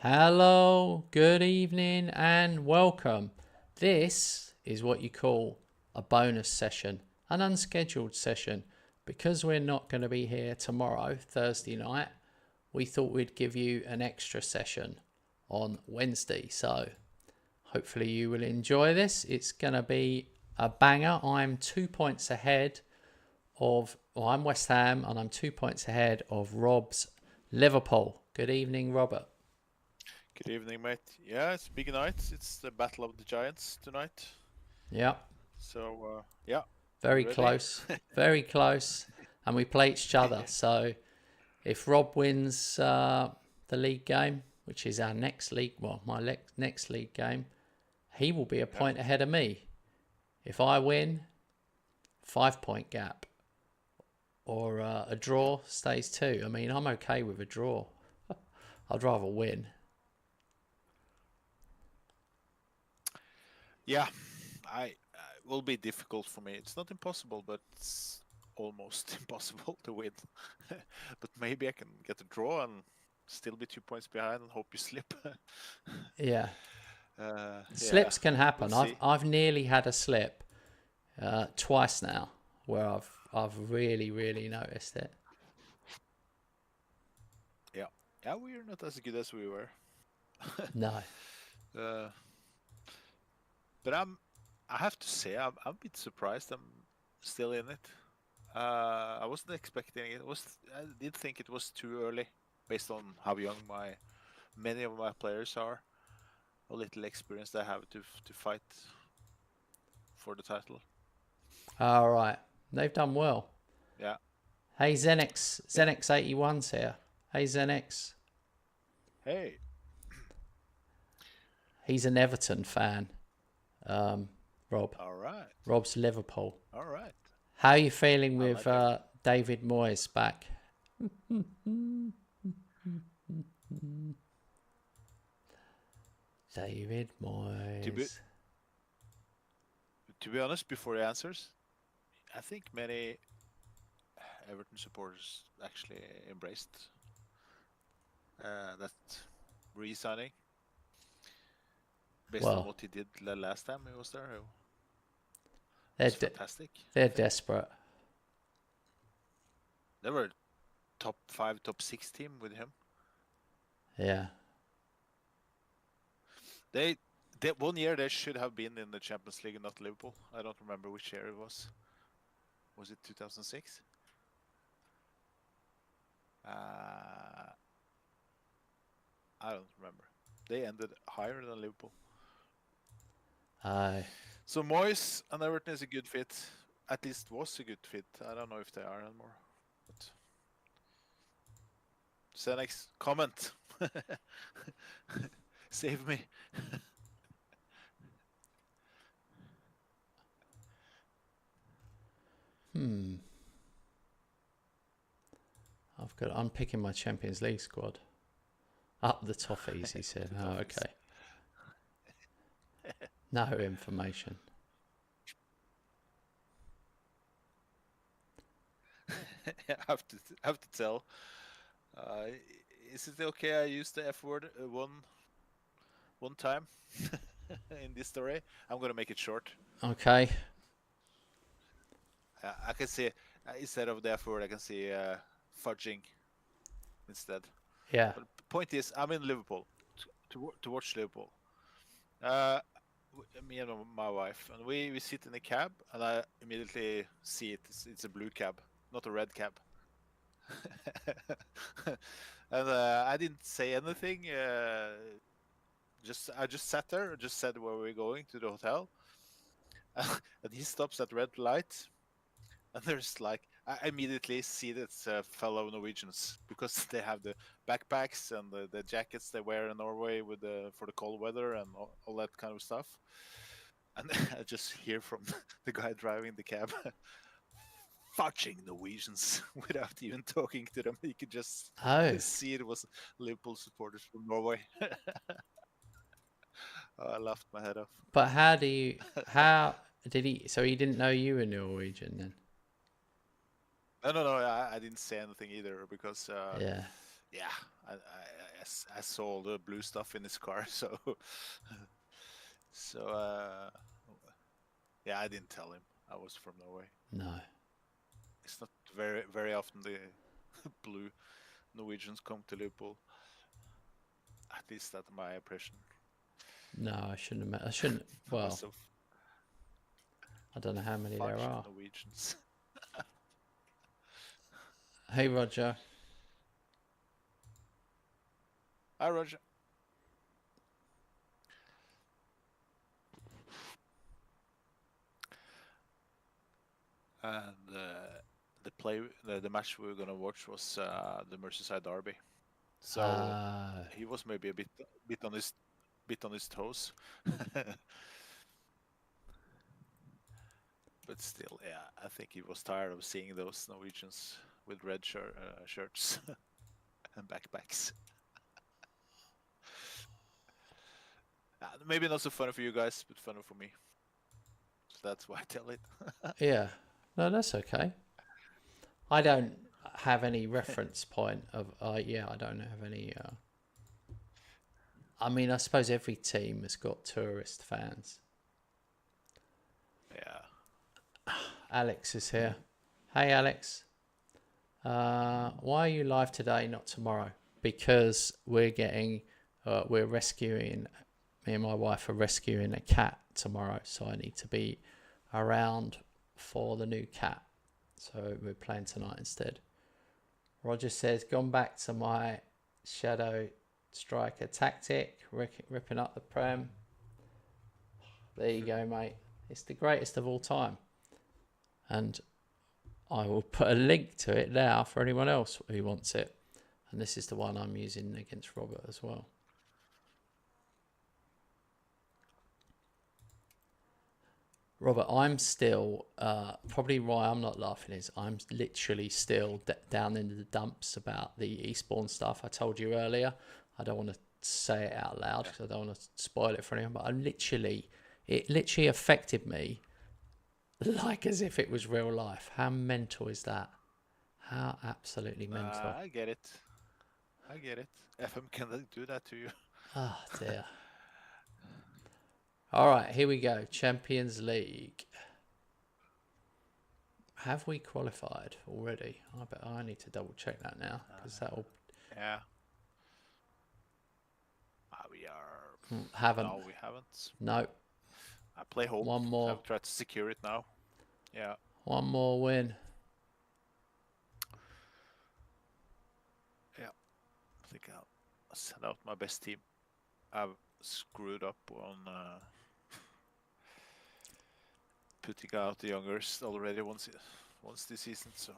Hello, good evening, and welcome. This is what you call a bonus session, an unscheduled session. Because we're not going to be here tomorrow, Thursday night, we thought we'd give you an extra session on Wednesday. So hopefully you will enjoy this. It's going to be a banger. I'm 2 points ahead I'm West Ham, and I'm 2 points ahead of Rob's Liverpool. Good evening, Robert. Good evening, mate. Yeah, it's big night. It's the Battle of the Giants tonight. Yeah, So, yeah, you very ready? close, very close, and we play each other. So if Rob wins the league game, which is our next league, well, my next league game, he will be a Yeah. point ahead of me. If I win, 5 point gap, or a draw stays two. I mean, I'm okay with a draw. I'd rather win. Yeah, I will be difficult for me. It's not impossible, but it's almost impossible to win. But maybe I can get a draw and still be 2 points behind and hope you slip. Yeah, Yeah, slips can we'll happen. I've see. I've nearly had a slip twice now, where I've really noticed it. Yeah, yeah, we're not as good as we were. No. uh, but I have to say, I'm a bit surprised. I'm still in it. I wasn't expecting it. I did think it was too early, based on how young many of my players are, how little experience they have to fight for the title. All right. They've done well. Yeah, Hey, Zenix, yeah. Zenix 81's here. Hey, Zenix. Hey, He's an Everton fan. Rob. all right, Rob's Liverpool. all right. How are you feeling I with like Everton. David Moyes back? David To be Moyes. to be honest, before he answers, I think many Everton supporters actually embraced that re-signing based on Well, what he did the last time he was there. It they're was de- fantastic, I they're think. desperate. They were top five, top six team with him. Yeah. They that 1 year they should have been in the Champions League and not Liverpool. I don't remember which year it was. Was it 2006? Uh, I don't remember. They ended higher than Liverpool. Aye. So Moyes and Everton is a good fit. At least was a good fit. I don't know if they are anymore. But Senex, comment. Save me. Hmm. I'm picking my Champions League squad. Up the Toffees, he said. The Oh, Toffees. okay. No information. I have to tell. Uh, is it okay I use the F word one time in this story? I'm gonna make it short. Okay. I can say instead of the F word, I can say fudging instead. Yeah. But the point is, I'm in Liverpool to watch Liverpool. Uh, Me and my wife, and we sit in a cab, and I immediately see it. It's a blue cab, not a red cab. And I didn't say anything. I just sat there, just said where we're going to the hotel, and he stops at red light, and there's like I immediately see that it's fellow Norwegians because they have the backpacks and the jackets they wear in Norway with for the cold weather and all that kind of stuff. And I just hear from the guy driving the cab, fudging Norwegians without even talking to them. You could just Oh, see it was Liverpool supporters from Norway. I laughed my head off. but how did he, so he didn't know you were Norwegian then? No, no, no. I didn't say anything either because, Yeah. yeah, I I saw all the blue stuff in his car, so so yeah, I didn't tell him I was from Norway. No. It's not very often the blue Norwegians come to Liverpool. At least that's my impression. No, I shouldn't have. I shouldn't. Well, So I don't know how many there bunch of are. Norwegians. Hey, Roger. Hi, Roger. And the match we were gonna watch was the Merseyside derby. So he was maybe a bit on his toes. But still, yeah, I think he was tired of seeing those Norwegians with red shirts and backpacks. Maybe not so funny for you guys, but funny for me. So that's why I tell it. Yeah. No, that's okay. I don't have any reference point of. Yeah, I don't have any. I mean, I suppose every team has got tourist fans. Yeah. Alex is here. Hey, Alex. Why are you live today, not tomorrow? Because we're rescuing. Me and my wife are rescuing a cat tomorrow, so I need to be around for the new cat. So we're playing tonight instead. Roger says, gone back to my shadow striker tactic, ripping up the Prem. There you go, mate. It's the greatest of all time. And I will put a link to it now for anyone else who wants it. And this is the one I'm using against Robert as well. Robert, I'm still, probably why I'm not laughing is I'm literally still down in the dumps about the Eastbourne stuff I told you earlier. I don't want to say it out loud because I don't want to spoil it for anyone, but it literally affected me like as if it was real life. How mental is that? How absolutely mental. I get it. FM can do that to you. Oh, dear. All right, here we go. Champions League. Have we qualified already? I bet I need to double check that now because that'll. Yeah. We are. Haven't. No, we haven't. No. I play home. One more. I've tried to secure it now. Yeah. One more win. Yeah. I think I'll send out my best team. I've screwed up on putting out the youngers already once this season, so.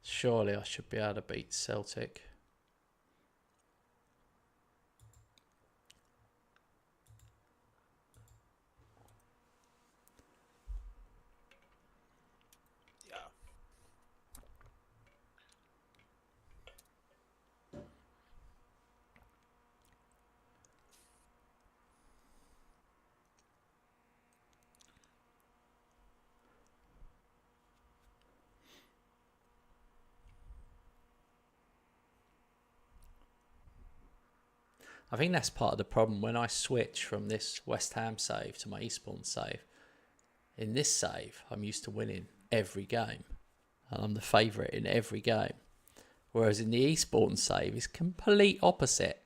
Surely I should be able to beat Celtic. Yeah. I think that's part of the problem when I switch from this West Ham save to my Eastbourne save. In this save, I'm used to winning every game. And I'm the favourite in every game. Whereas in the Eastbourne save, it's complete opposite.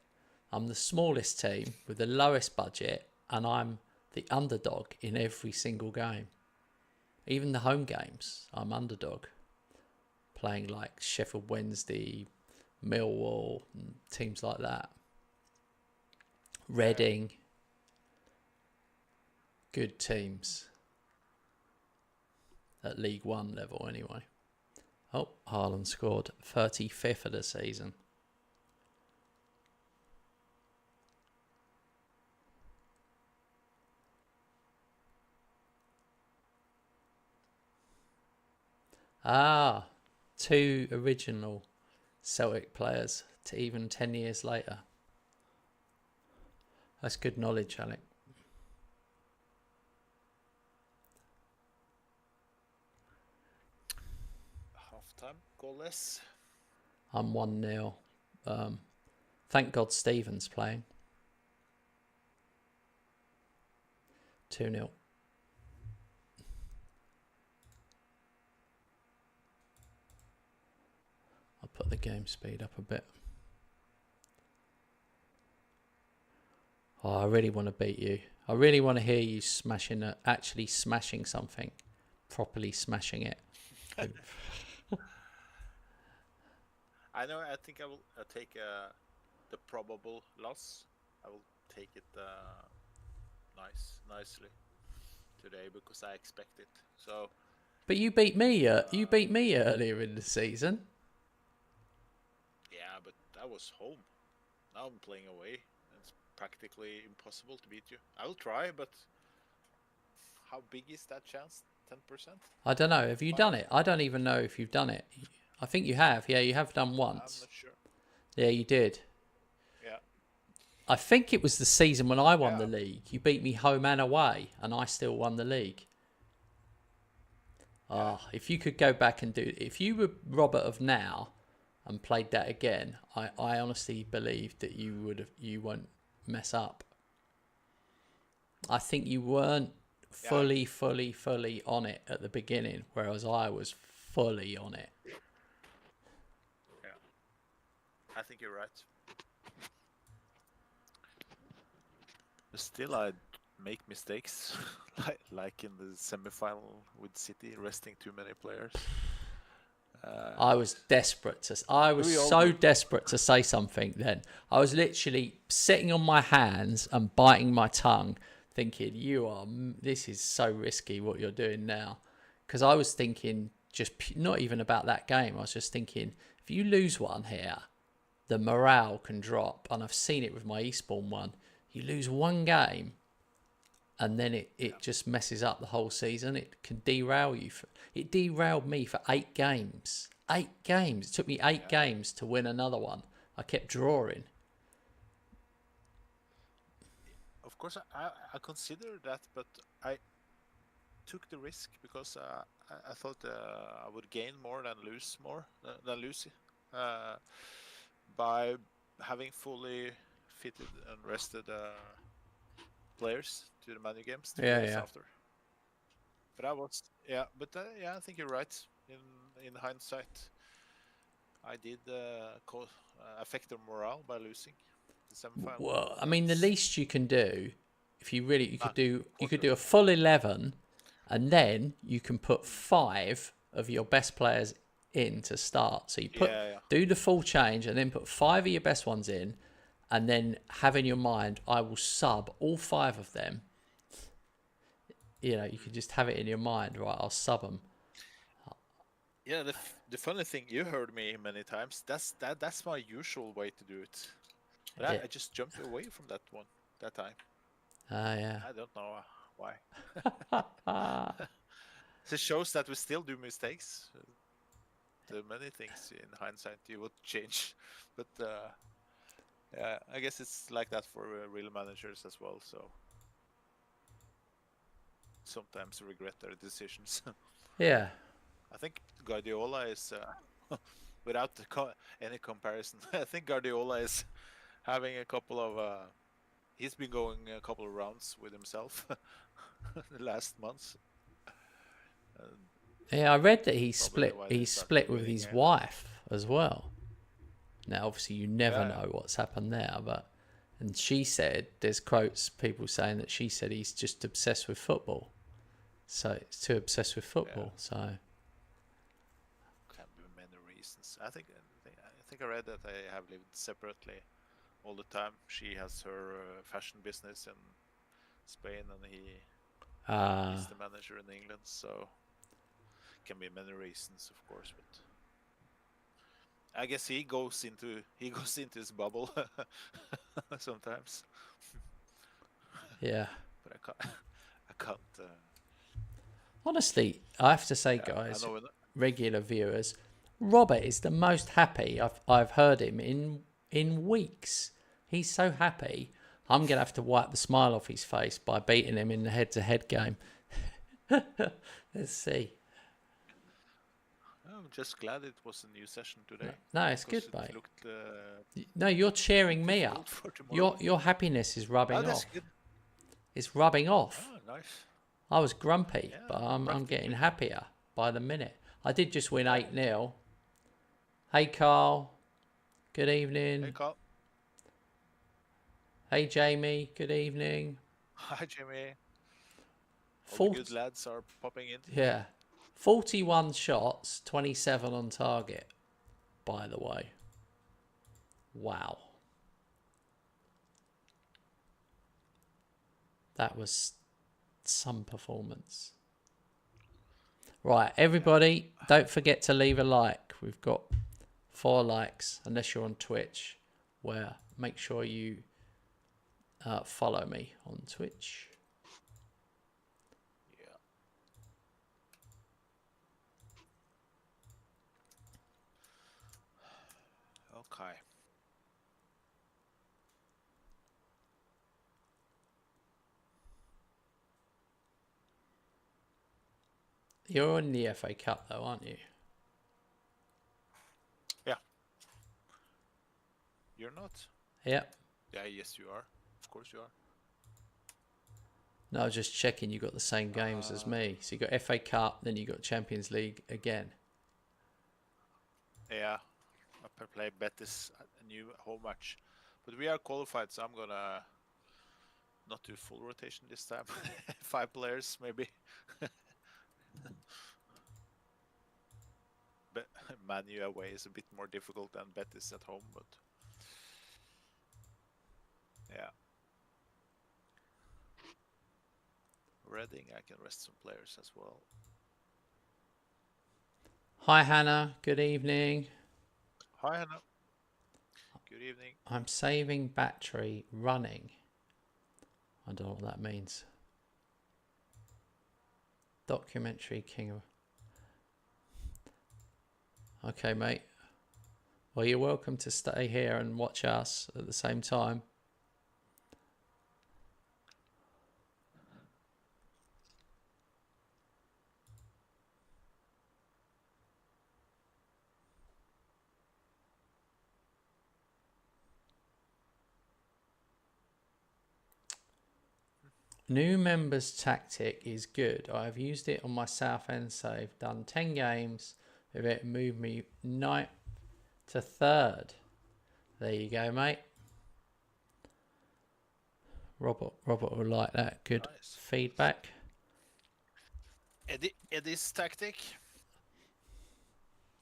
I'm the smallest team with the lowest budget and I'm the underdog in every single game. Even the home games, I'm underdog. Playing like Sheffield Wednesday, Millwall, and teams like that. Reading. Good teams. At League One level anyway. Oh, Haaland scored 35th of the season. Ah, 2 original Celtic players to even 10 years later. That's good knowledge, Alec. Half-time, goalless. I'm 1-0. Thank God Stephen's playing. 2-0. I'll put the game speed up a bit. Oh, I really want to beat you. I really want to hear you actually smashing something. Properly smashing it. I know. I think I will take the probable loss. I will take it nicely today because I expect it. So. But you beat me. You beat me earlier in the season. Yeah, but that was home. Now I'm playing away. It's practically impossible to beat you. I will try, but how big is that chance? 10%? I don't know. Have you done it? I don't even know if you've done it. I think you have. Yeah, you have done once. I'm not sure. Yeah, you did. Yeah. I think it was the season when I won the league. You beat me home and away, and I still won the league. If you could go back and if you were Robert of now and played that again, I honestly believe that you won't mess up. I think you weren't fully on it at the beginning, whereas I was fully on it. Yeah, I think you're right. But still, I make mistakes, like in the semi-final with City, resting too many players. I was desperate to say something then. I was literally sitting on my hands and biting my tongue, thinking, this is so risky what you're doing now. Because I was thinking, not even about that game. I was just thinking, if you lose one here, the morale can drop. And I've seen it with my Eastbourne one. You lose one game, and then it just messes up the whole season. It can derail you. It derailed me for 8 games. 8 games. It took me 8 games to win another one. I kept drawing. Of course, I considered that, but I took the risk because I thought I would gain more than lose by having fully fitted and rested players to the menu games 2 days after. But I think you're right. In hindsight, I did affect their morale by losing the semi-final. Well, I mean, the least you can do, if you could do a full 11, and then you can put 5 of your best players in to start. So you do the full change, and then put 5 of your best ones in, and then have in your mind, I will sub all 5 of them. You could just have it in your mind, right? I'll sub them. Yeah, the funny thing, you heard me many times. That's my usual way to do it. But I just jumped away from that time. Yeah. I don't know why. It shows that we still do mistakes. There are many things in hindsight you would change, but I guess it's like that for real managers as well. So sometimes regret their decisions. Yeah. I think Guardiola is, without any comparison, I think Guardiola is having a couple of. He's been going a couple of rounds with himself the last months. Yeah, I read that he split with his wife as well. Now, obviously, you never know what's happened there, and she said there's quotes people saying that she said he's just obsessed with football. So it's too obsessed with football. So can be many reasons. I think I read that they have lived separately all the time. She has her fashion business in Spain, and he's the manager in England. So can be many reasons, of course, but I guess he goes into his bubble sometimes. Yeah. But I can't. I can't. Honestly, I have to say, Yeah, I guys, know. regular viewers, Robert is the most happy I've heard him in weeks. He's so happy. I'm gonna have to wipe the smile off his face by beating him in the head-to-head game. Let's see. I'm just glad it was a new session No, today no, it's because good, it mate. looked No, you're cheering me difficult up. for tomorrow. Your happiness is Oh, rubbing that's off. good. It's rubbing off. Oh, nice. I was grumpy, Yeah, but I'm getting practically. happier by the minute. I did just win Yeah. 8-0. Hey Carl, good Hey, evening. Carl. Hey Jamie, good evening. Hi, Jimmy. All the good 40, lads are popping in. yeah, 41 shots, 27 on target, by the way. Wow. That was some performance. Right, everybody, don't forget to leave a like. We've got 4 likes, unless you're on Twitch, where make sure you follow me on Twitch. Yeah. Okay. You're in the FA Cup though, aren't you? Yeah. You're not? Yep. Yeah, yes, you are. Of course you are. No, I was just checking you got the same games as me. So you got FA Cup, then you got Champions League again. Yeah. I play Betis a new home match. But we are qualified, so I'm gonna not do full rotation this time. 5 players, maybe. But Manu away is a bit more difficult than Betis at home, but yeah. Reading, I can rest some players as well. Hi Hannah, good evening. Hi, Hannah. Good evening. I'm saving battery running. I don't know what that means. Documentary King of... Okay, mate. Well, you're welcome to stay here and watch us at the same time. New members tactic is good. I've used it on my Southend save. Done 10 games with it. Moved me 9th to 3rd. There you go, mate. Robert will like that. Good Nice. feedback. Eddie's tactic.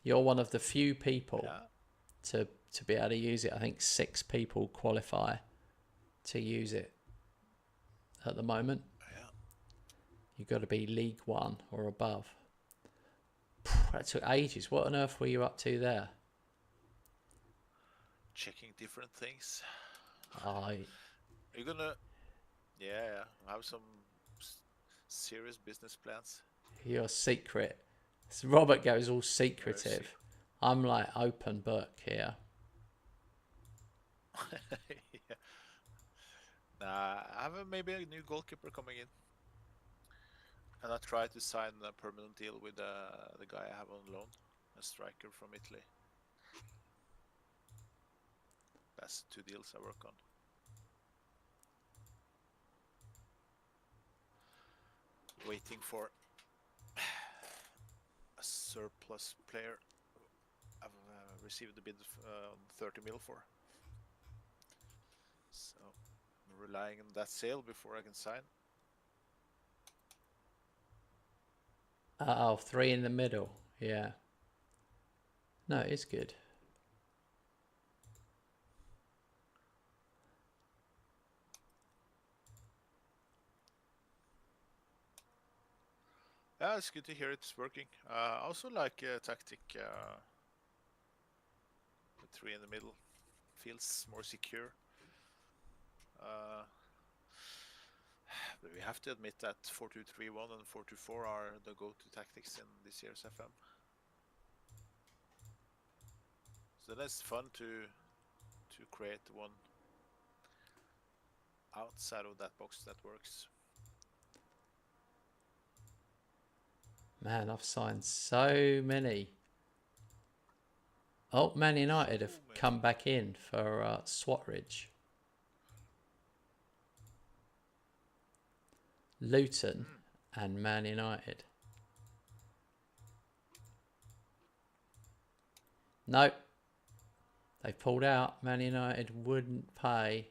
You're one of the few people Yeah. to be able to use it. I think 6 people qualify to use it at the moment. Yeah. You've got to be League 1 or above. That took ages. What on earth were you up to there? Checking different things. I Are you gonna? Yeah, have some serious business plans. Your secret. Robert goes all secretive. I'm like open book here. Yeah. Nah, I have maybe a new goalkeeper coming in, and I try to sign a permanent deal with the guy I have on loan, a striker from Italy. That's 2 deals I work on. Waiting for a surplus player. I've received a bid on 30 mil for. So I'm relying on that sale before I can sign. Oh, 3 in the middle. Yeah. No, it's good. Yeah, it's good to hear it's working. I also like tactic. the three in the middle. Feels more secure. But we have to admit that 4-2-3-1 and 4-2-4 are the go-to tactics in this year's FM. So that's fun to create one outside of that box that works. Man, I've signed so many. Oh, Man United have come back in for Swatridge. Luton and Man United. Nope. They pulled out. Man United wouldn't pay.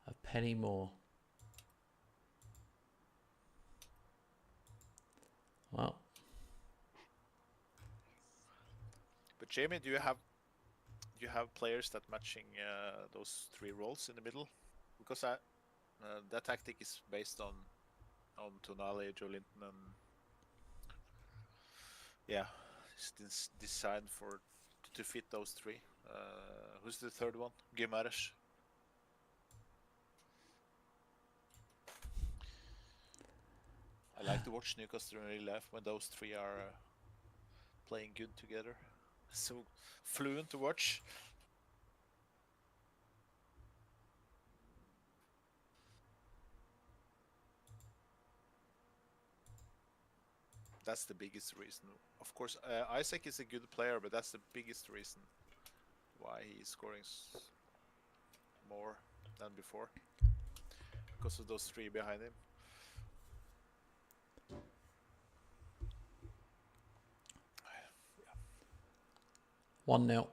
A penny more. Well. But Jamie, do you have players that matching those three roles in the middle? Because that tactic is based on Tonali, Joelinton, and yeah, it's designed to fit those three. Who's the third one? Guimaraes. I like to watch Newcastle in real life when those three are playing good together. So fluent to watch. That's the biggest reason. Of course, Isaac is a good player, but that's the biggest reason why he's scoring more than before. Because of those three behind him. 1-0.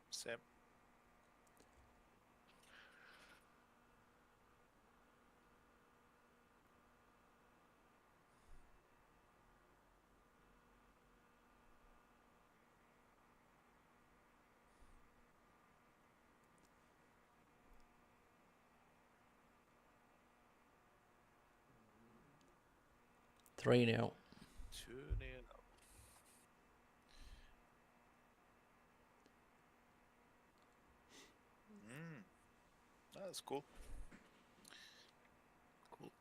Same. Three 0. 2-0. That's cool. Cool.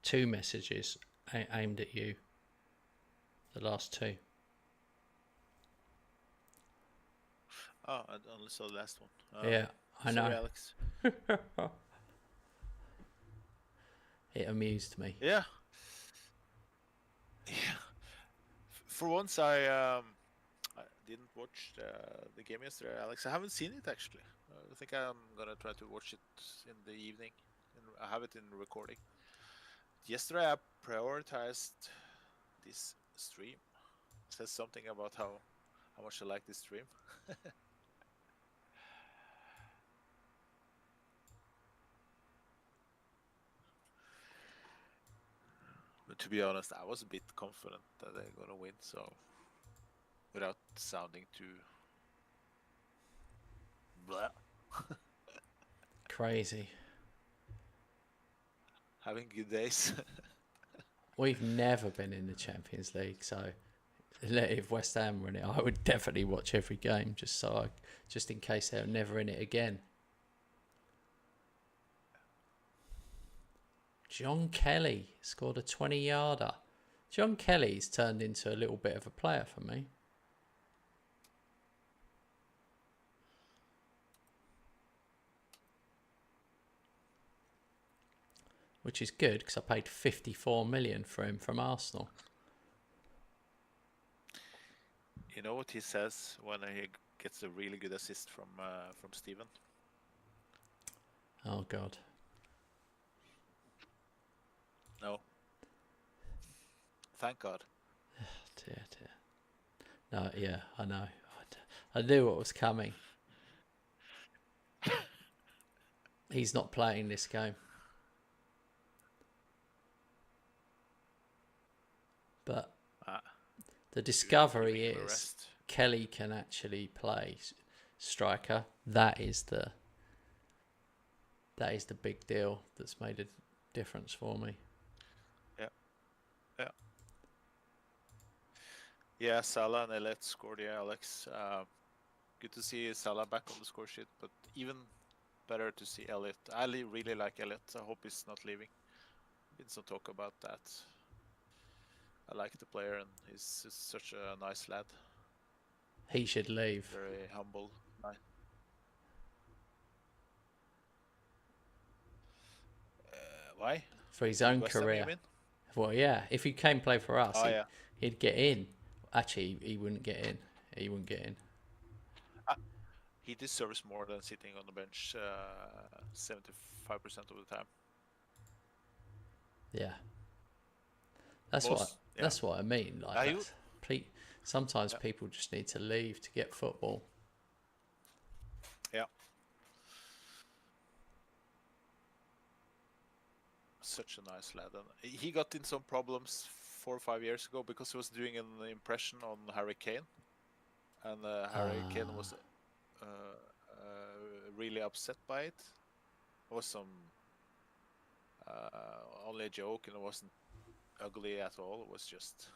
Two messages aimed at you. The last two. Oh, I only saw the last one. Yeah, I know. Sorry, Alex. It amused me. Yeah. Yeah. For once, I didn't watch the game yesterday, Alex. I haven't seen it actually. I think I'm gonna try to watch it in the evening. I have it in recording. Yesterday, I prioritized this stream. It says something about how much I like this stream. But to be honest, I was a bit confident that they're gonna win, so without sounding too blah. Crazy. Having good days. We've never been in the Champions League, so if West Ham were in it, I would definitely watch every game just in case they're never in it again. John Kelly scored a 20-yarder. John Kelly's turned into a little bit of a player for me. Which is good because I paid 54 million for him from Arsenal. You know what he says when he gets a really good assist from Steven? Oh God. No. Thank God. Dear. No, yeah, I know. I knew what was coming. He's not playing this game. But the discovery is Kelly can actually play striker. That is the big deal that's made a difference for me. Yeah, Salah and Elliot scored. Yeah, Alex. Good to see Salah back on the score sheet, but even better to see Elliot. I really like Elliot. I hope he's not leaving. Been some talk about that. I like the player, and he's such a nice lad. He should leave. Very humble. Nice. Why? For his own West Ham, career. you mean? Well, yeah. If he came play for us, Oh, he'd get in. Actually, he wouldn't get in. He wouldn't get in. He deserves more than sitting on the bench 75% of the time. Yeah. That's what I mean. Like, sometimes people just need to leave to get football. Yeah. Such a nice lad. And he got in some problems 4 or 5 years ago because he was doing an impression on Harry Kane. And Harry Kane was really upset by it. It was some only a joke, and it wasn't ugly at all. It was just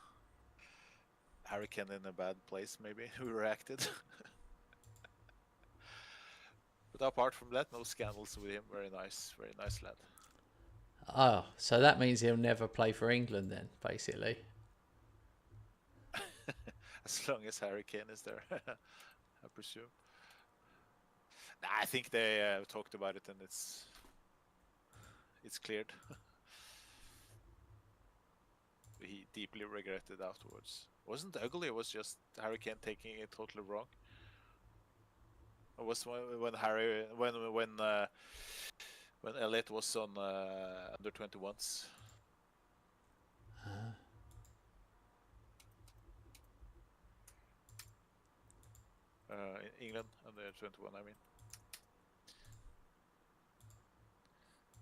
Harry Kane in a bad place, maybe, who reacted. But apart from that, no scandals with him. Very nice lad. Oh, so that means he'll never play for England then, basically. As long as Harry Kane is there, I presume. Nah, I think they talked about it, and it's cleared. He deeply regretted afterwards. It wasn't ugly. It was just Harry Kane taking it totally wrong. It was when Elliot was on under 21s. In England under 21, I mean.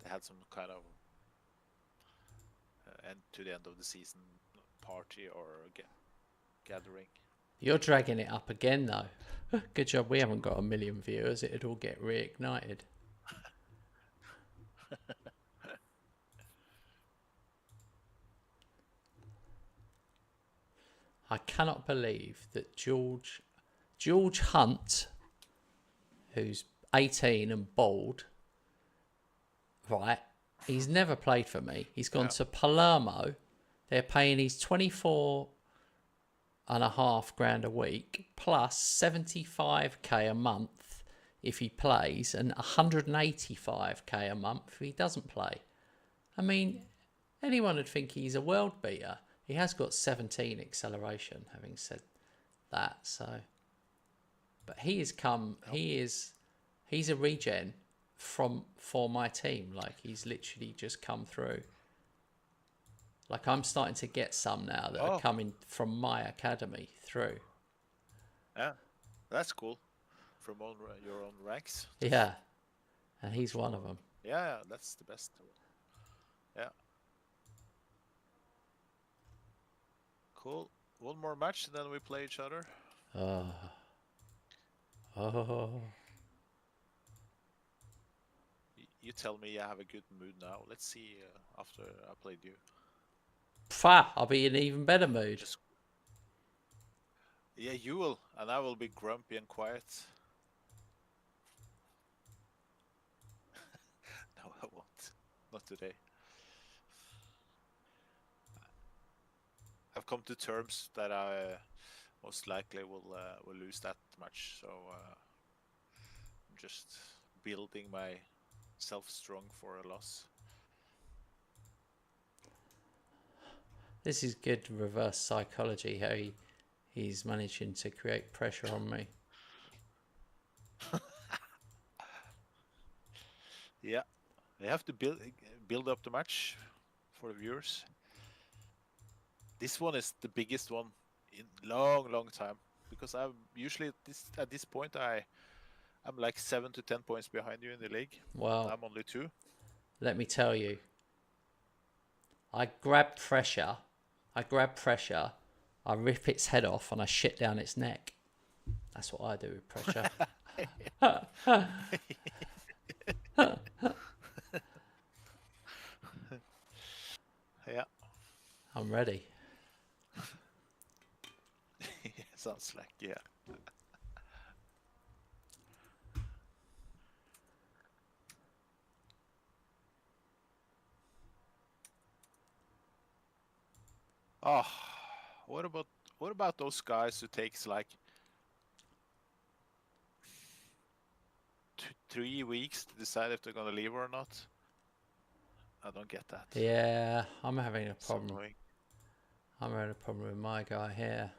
They had some kind of end to the end of the season party or gathering. You're dragging it up again, though. Good job we haven't got 1 million viewers. It'd all get reignited. I cannot believe that George Hunt, who's 18 and bald, right? He's never played for me. He's gone to Palermo. They're paying his 24.5 grand a week plus 75k a month if he plays and 185k a month if he doesn't play. I mean, anyone would think he's a world beater. He has got 17 acceleration, having said that. So, but he has come. He's a regen for my team. Like, he's literally just come through. Like, I'm starting to get some now that are coming from my academy through. Yeah, that's cool. From your own ranks. Yeah, and he's one of them. Yeah, that's the best. Yeah. Cool. One more match, and then we play each other. Oh. You tell me you have a good mood now. Let's see after I played you. I'll be in an even better mood. Yeah, you will, and I will be grumpy and quiet. No, I won't. Not today. I've come to terms that I most likely will lose that match, so I'm just building myself strong for a loss. This is good reverse psychology, how he's managing to create pressure on me. Yeah, they have to build up the match for the viewers. This one is the biggest one in long time, because I usually at this point I I'm like 7 to 10 points behind you in the league. Well, I'm only 2. let me tell you, I grab pressure, I rip its head off, and I shit down its neck. That's what I do with pressure. Yeah. I'm ready. Sounds like, yeah. Oh, what about those guys who takes like 3 weeks to decide if they're gonna leave or not? I don't get that. Yeah, I'm having a So problem. annoying. I'm having a problem with my guy here.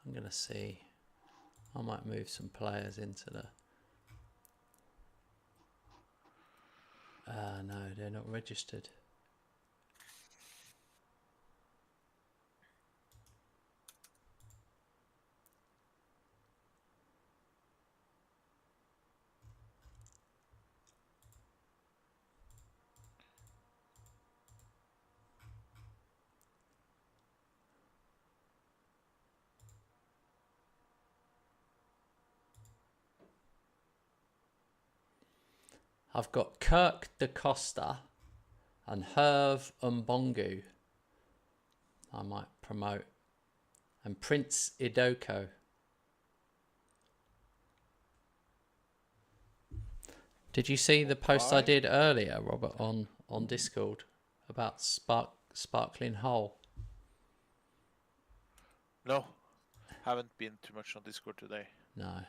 I'm going to see. I might move some players into the... no, they're not registered. I've got Kirk DaCosta and Herve Mbongu. I might promote. And Prince Idoko. Did you see the post I did earlier, Robert, on Discord about Sparkling Hole? No, haven't been too much on Discord today. No.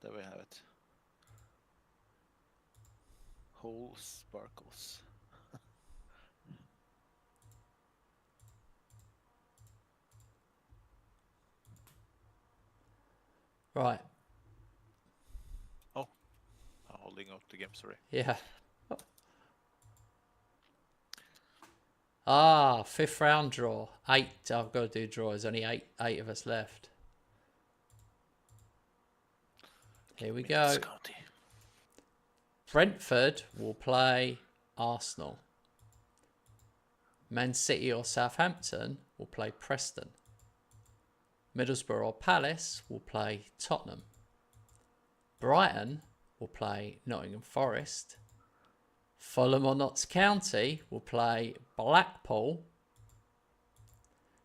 There we have it. Whole sparkles. Right. Oh, I'm holding out the game, sorry. Yeah. Fifth round draw. 8. I've got to do draw. There's only eight of us left. Here we go. Brentford will play Arsenal. Man City or Southampton will play Preston. Middlesbrough or Palace will play Tottenham. Brighton will play Nottingham Forest. Fulham or Notts County will play Blackpool.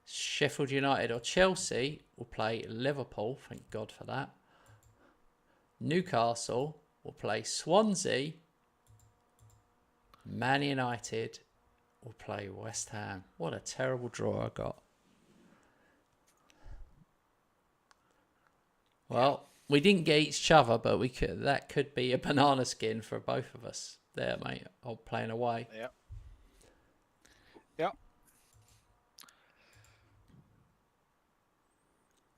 Sheffield United or Chelsea will play Liverpool. Thank God for that. Newcastle will play Swansea. Man United will play West Ham. What a terrible draw I got. Well, we didn't get each other, but we could. That could be a banana skin for both of us. There, mate. I'm playing away. Yeah. Yeah.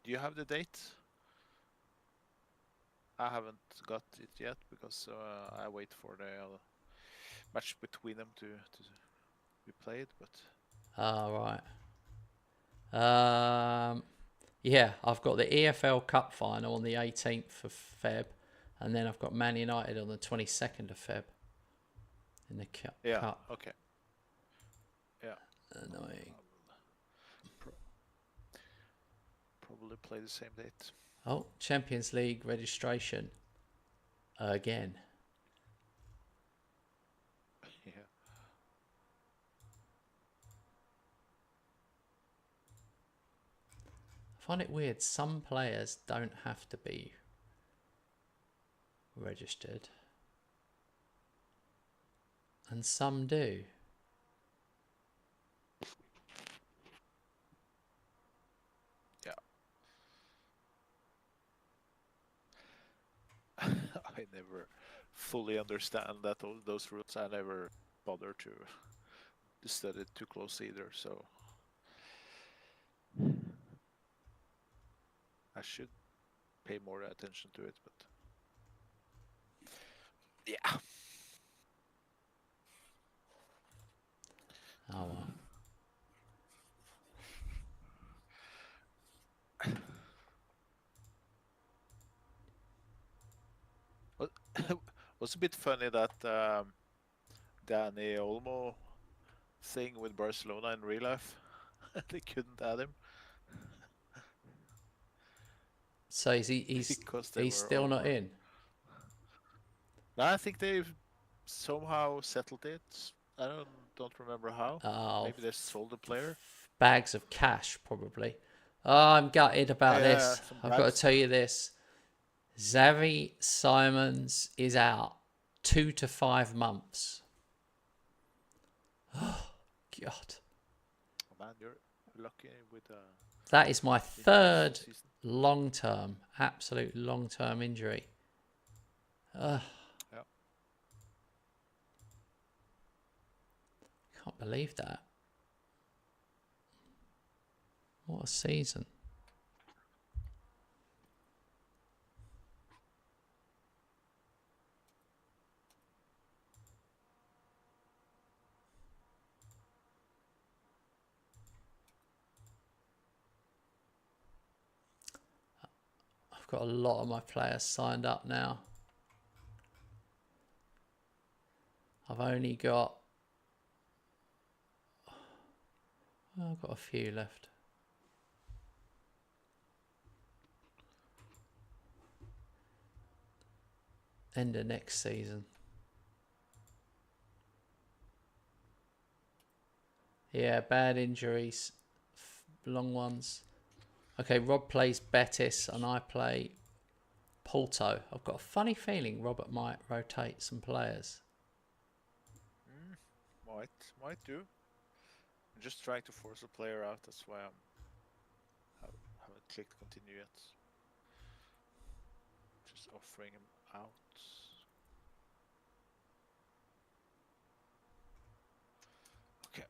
Do you have the date? I haven't got it yet because I wait for the match between them to be played. But Right. Yeah, I've got the EFL Cup final on the 18th of Feb, and then I've got Man United on the 22nd of Feb in the cup. Yeah. Okay. Yeah. Annoying. Probably play the same date. Oh, Champions League registration again. Yeah. I find it weird. Some players don't have to be registered, and some do. never fully understand that those rules. I never bother to study it too close either. So I should pay more attention to it. But yeah. Oh well. Was a bit funny that Danny Olmo thing with Barcelona in real life. They couldn't add him So he's because they he's were still not over. in. Now I think they've somehow settled it. I don't remember how. Oh, Maybe they sold the player. bags of cash probably. Oh, I'm gutted about Yeah, this. some I've got to bribes. tell you this. Xavi Simons is out 2 to 5 months. Oh, God. Oh, man, you're lucky with That is my injuries this third season. long-term, absolute long-term injury. Yeah. Can't believe that. What a season. I've got a lot of my players signed up now. I've only got... well, I've got a few left. End of next season. Yeah, bad injuries. Long ones. Okay, Rob plays Betis and I play Porto. I've got a funny feeling Robert might rotate some players. Might do. I'm just trying to force a player out. That's why haven't clicked continue yet. Just offering him out. Okay.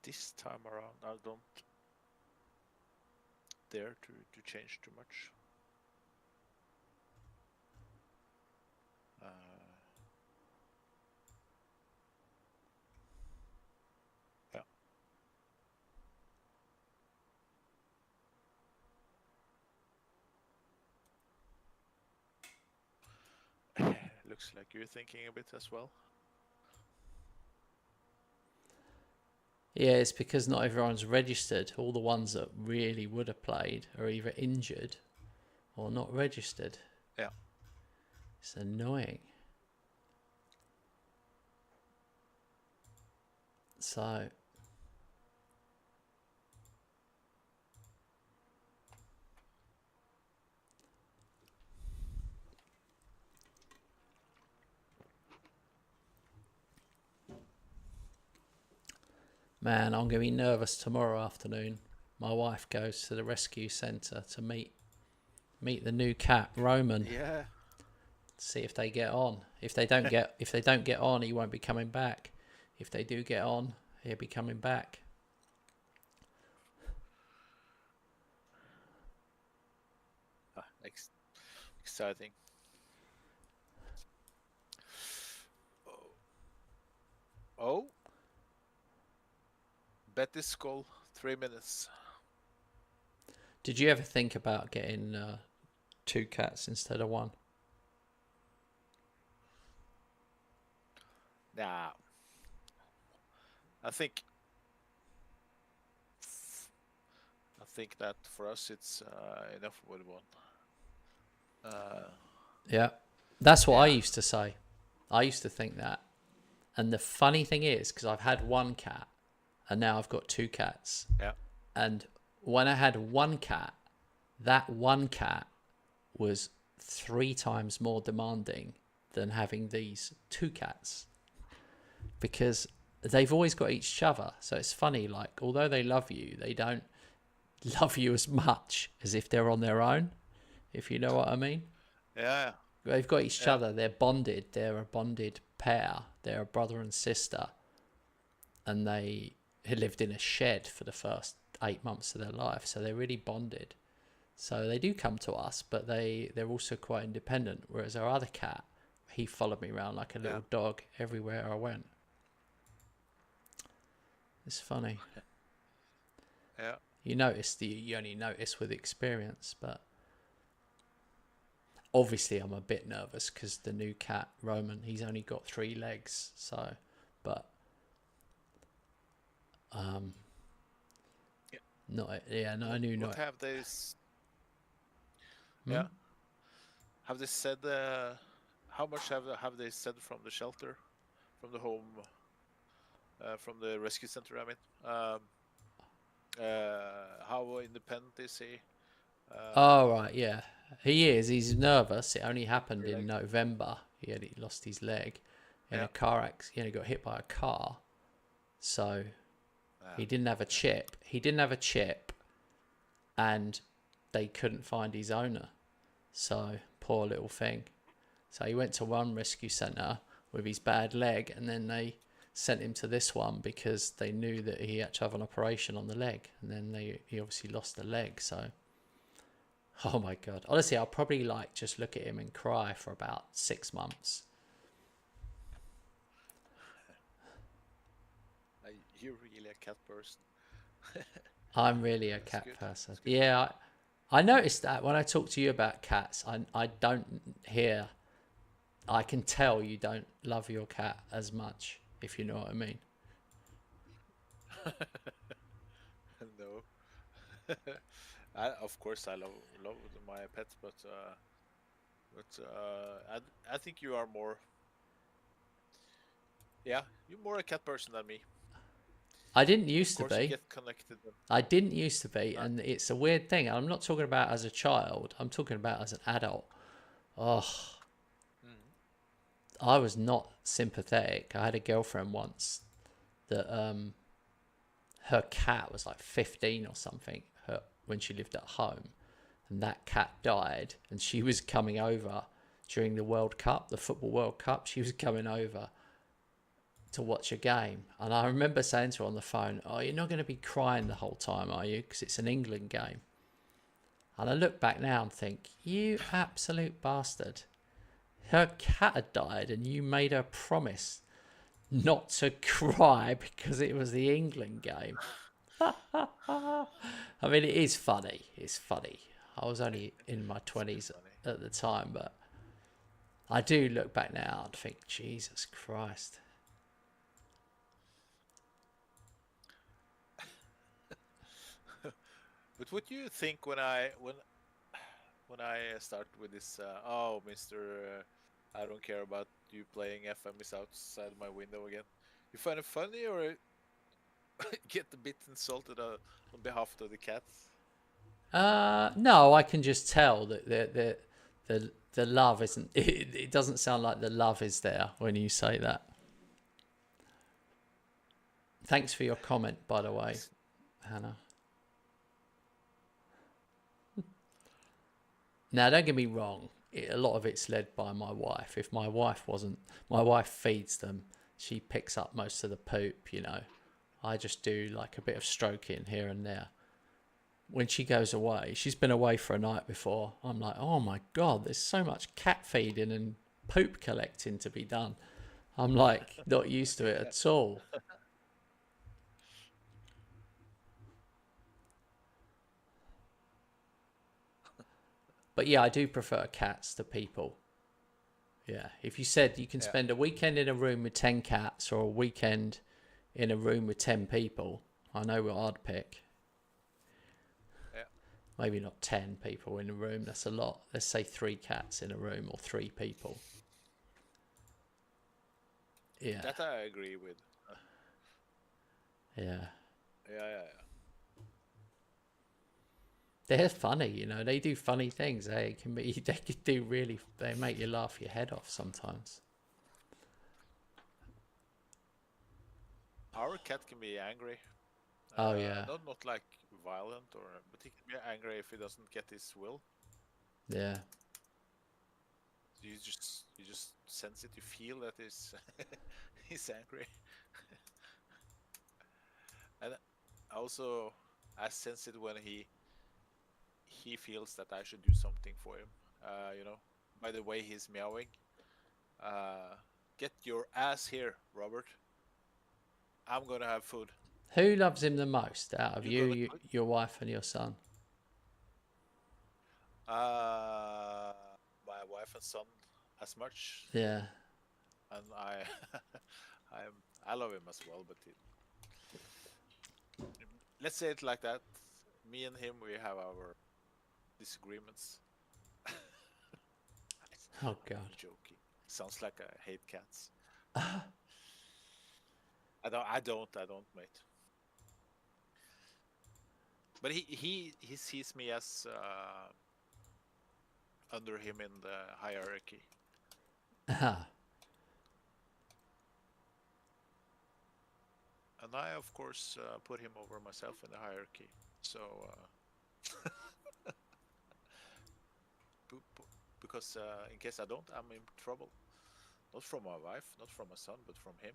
This time around, I don't dare to change too much. Yeah. Looks like you're thinking a bit as well. Yeah, it's because not everyone's registered. All the ones that really would have played are either injured or not registered. Yeah. It's annoying. So... man, I'm going to be nervous tomorrow afternoon. My wife goes to the rescue centre to meet the new cat, Roman. Yeah. See if they get on. If they don't get on, he won't be coming back. If they do get on, he'll be coming back. Exciting. Oh. Betis goal, 3 minutes. Did you ever think about getting 2 cats instead of 1? Nah. I think think that for us it's enough with one. Yeah, that's what I Yeah, used to say. I used to think that. And the funny thing is, because I've had one cat and now I've got two cats. yeah, And when I had one cat, that one cat was 3 times more demanding than having these two cats, because they've always got each other. So it's funny, like, although they love you, they don't love you as much as if they're on their own, if you know what I mean. yeah, They've got each yeah. other. They're bonded. They're a bonded pair. They're a brother and sister. And they had lived in a shed for the first 8 months of their life. So they're really bonded. So they do come to us, but they're also quite independent. Whereas our other cat, he followed me around like a Yeah. little dog everywhere I went. It's funny. Yeah. You only notice with experience, but obviously I'm a bit nervous because the new cat, Roman, he's only got 3 legs. So, but, Yeah. not, yeah, no, I knew What not. have they? Hmm? Yeah. Have they said? How much have they said from the shelter, from the home, from the rescue center? I mean, how independent is he? Oh, right, yeah. He is. He's nervous. It only happened in Like, November. He lost his leg in yeah. a car accident. He got hit by a car. So he Yeah. didn't have a chip. He didn't have a chip, and they couldn't find his owner. So poor little thing. So he went to one rescue centre with his bad leg, and then they sent him to this one because they knew that he had to have an operation on the leg, and then he obviously lost the leg. So, oh my god, honestly, I'll probably like just look at him and cry for about 6 months. You're really a cat person. I'm really a That's cat good. person. That's good. Yeah, I noticed that when I talk to you about cats, I don't hear. I can tell you don't love your cat as much, if you know what I mean. No. Of course I love my pets, but I think you are more. Yeah, you're more a cat person than me. I didn't Of used to course, you be. get connected. I didn't used to be, Uh, and it's a weird thing. I'm not talking about as a child. I'm talking about as an adult. Oh, mm, I was not sympathetic. I had a girlfriend once that her cat was like 15 or something. When she lived at home, and that cat died, and she was coming over during the World Cup, the Football World Cup. She was coming over to watch a game, and I remember saying to her on the phone, "Oh, you're not going to be crying the whole time, are you? Because it's an England game." And I look back now and think, you absolute bastard. Her cat had died, and you made her promise not to cry because it was the England game. I mean, it is funny. It's funny. I was only in my it's a bit 20s funny. at the time, but I do look back now and think, Jesus Christ. But what do you think when I start with this? Oh, Mister, I don't care about you playing FM is outside my window again. You find it funny or get a bit insulted on behalf of the cats? No, I can just tell that the love isn't. It doesn't sound like the love is there when you say that. Thanks for your comment, by the way, It's- Hannah. Now, don't get me wrong. A lot of it's led by my wife. If my wife wasn't, my wife feeds them. She picks up most of the poop. I just do like a bit of stroking here and there. When she goes away, she's been away for a night before. I'm like, oh my god, there's so much cat feeding and poop collecting to be done. I'm like not used to it at all. But yeah, I do prefer cats to people. Yeah, if you said you can yeah, spend a weekend in a room with 10 cats or a weekend in a room with 10 people, I know what I'd pick. maybe not 10 people in a room. That's a lot. Let's say 3 cats in a room or 3 people. Yeah. That I agree with. Yeah. Yeah. They're funny, you know. They do funny things. They could do really. They make you laugh your head off sometimes. Our cat can be angry. Oh yeah. Not like violent, but he can be angry if he doesn't get his will. Yeah. You just sense it. You feel that he's angry. And also, I sense it when he feels that I should do something for him. You know, by the way he's meowing. Get your ass here, Robert. I'm gonna have food. Who loves him the most out of You you, gonna your wife, and your son? My wife and son as much, Yeah. and I love him as well. But let's say it like that. Me and him, we have our disagreements. Oh I'm God. joking. Sounds like I hate cats. I don't, mate. But he sees me as under him in the hierarchy. And I, of course, put him over myself in the hierarchy. So, because in case I don't, I'm in trouble. Not from my wife, not from my son, but from him.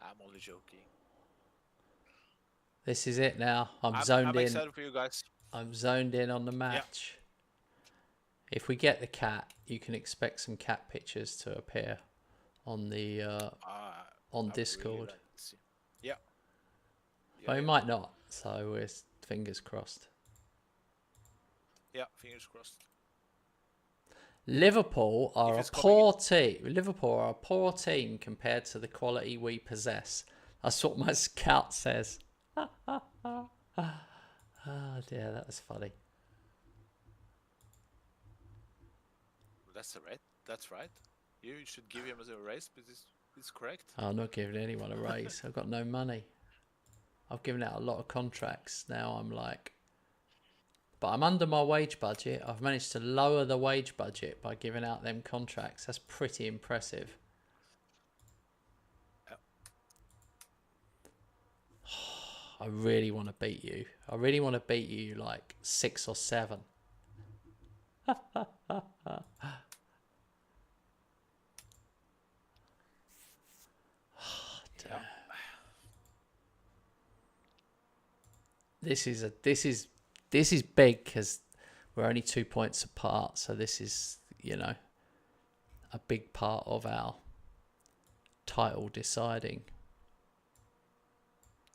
I'm only joking. This is it now. I'm zoned I'm in. excited for you guys. I'm zoned in on the match. Yeah. If we get the cat, you can expect some cat pictures to appear on the on Discord. Really like to see. Yeah. But it might not, so we're fingers crossed. Yeah, fingers crossed. Liverpool are a poor team. Liverpool are a poor team compared to the quality we possess. That's what my scout says. Oh dear, that was funny. That's right. You should give him a raise, but it's correct. I'm not giving anyone a raise. I've got no money. I've given out a lot of contracts. Now I'm like, but I'm under my wage budget. I've managed to lower the wage budget by giving out them contracts. That's pretty impressive. Yep. I really want to beat you. I really want to beat you like 6 or 7. This is big because we're only 2 points apart. So this is, you know, a big part of our title deciding.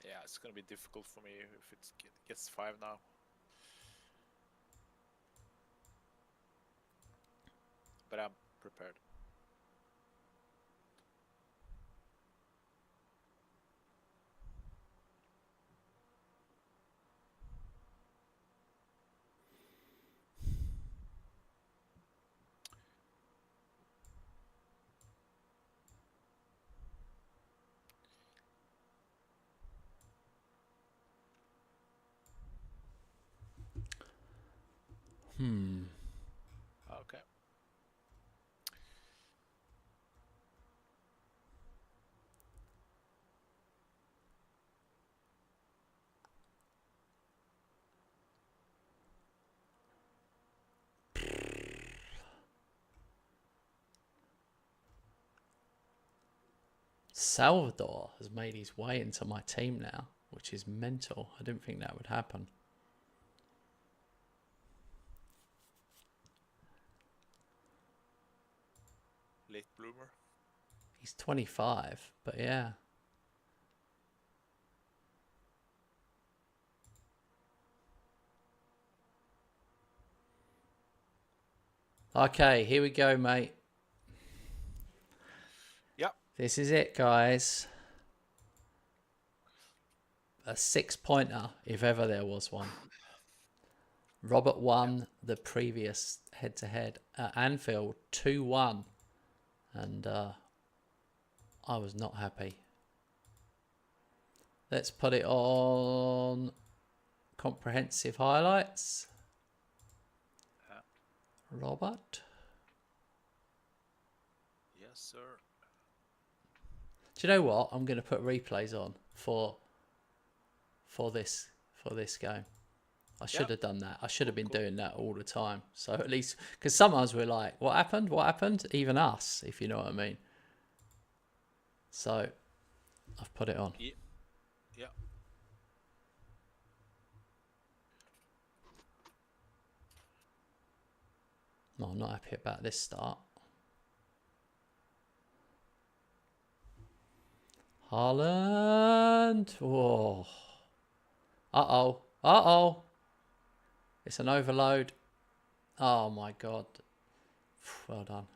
Yeah, it's gonna be difficult for me if it gets 5 now. But I'm prepared. Okay. Salvador has made his way into my team now, which is mental. I didn't think that would happen. Late bloomer. He's 25, but yeah. Okay, here we go, mate. Yep. This is it, guys. a 6-pointer if ever there was one. Robert won the previous head-to-head at Anfield 2-1, and I was not happy. Let's put it on comprehensive highlights. Robert. Yes, sir. Do you know what? I'm going to put replays on for this game. I should have done that. I should have been doing that all the time. So at least, because sometimes we're like, what happened? What happened? Even us, if you know what I mean. So I've put it on. Yeah. No, I'm not happy about this start. Haaland. Whoa. Uh-oh. Uh-oh. It's an overload. Oh, my God. Well done.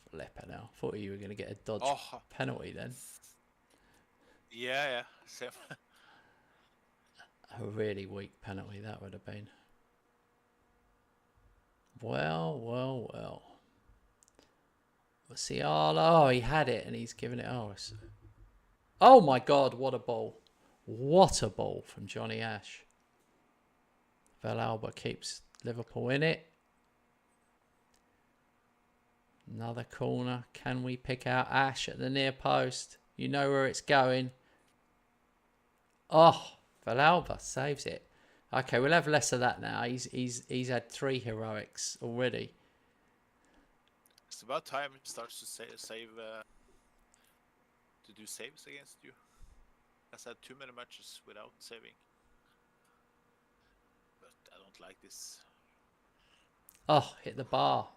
Flipping hell. Thought you were going to get a dodge penalty then. Yeah. Same. A really weak penalty that would have been. Well. Musiala. Oh, he had it and he's given it. Oh my God, what a ball. What a ball from Johnny Ash. Villalba keeps Liverpool in it. Another corner. Can we pick out Ash at the near post? You know where it's going. Oh, Villalba saves it. Okay, we'll have less of that now. He's had 3 heroics already. It's about time it starts to to do saves against you. I've had too many matches without saving. But I don't like this. Oh, hit the bar.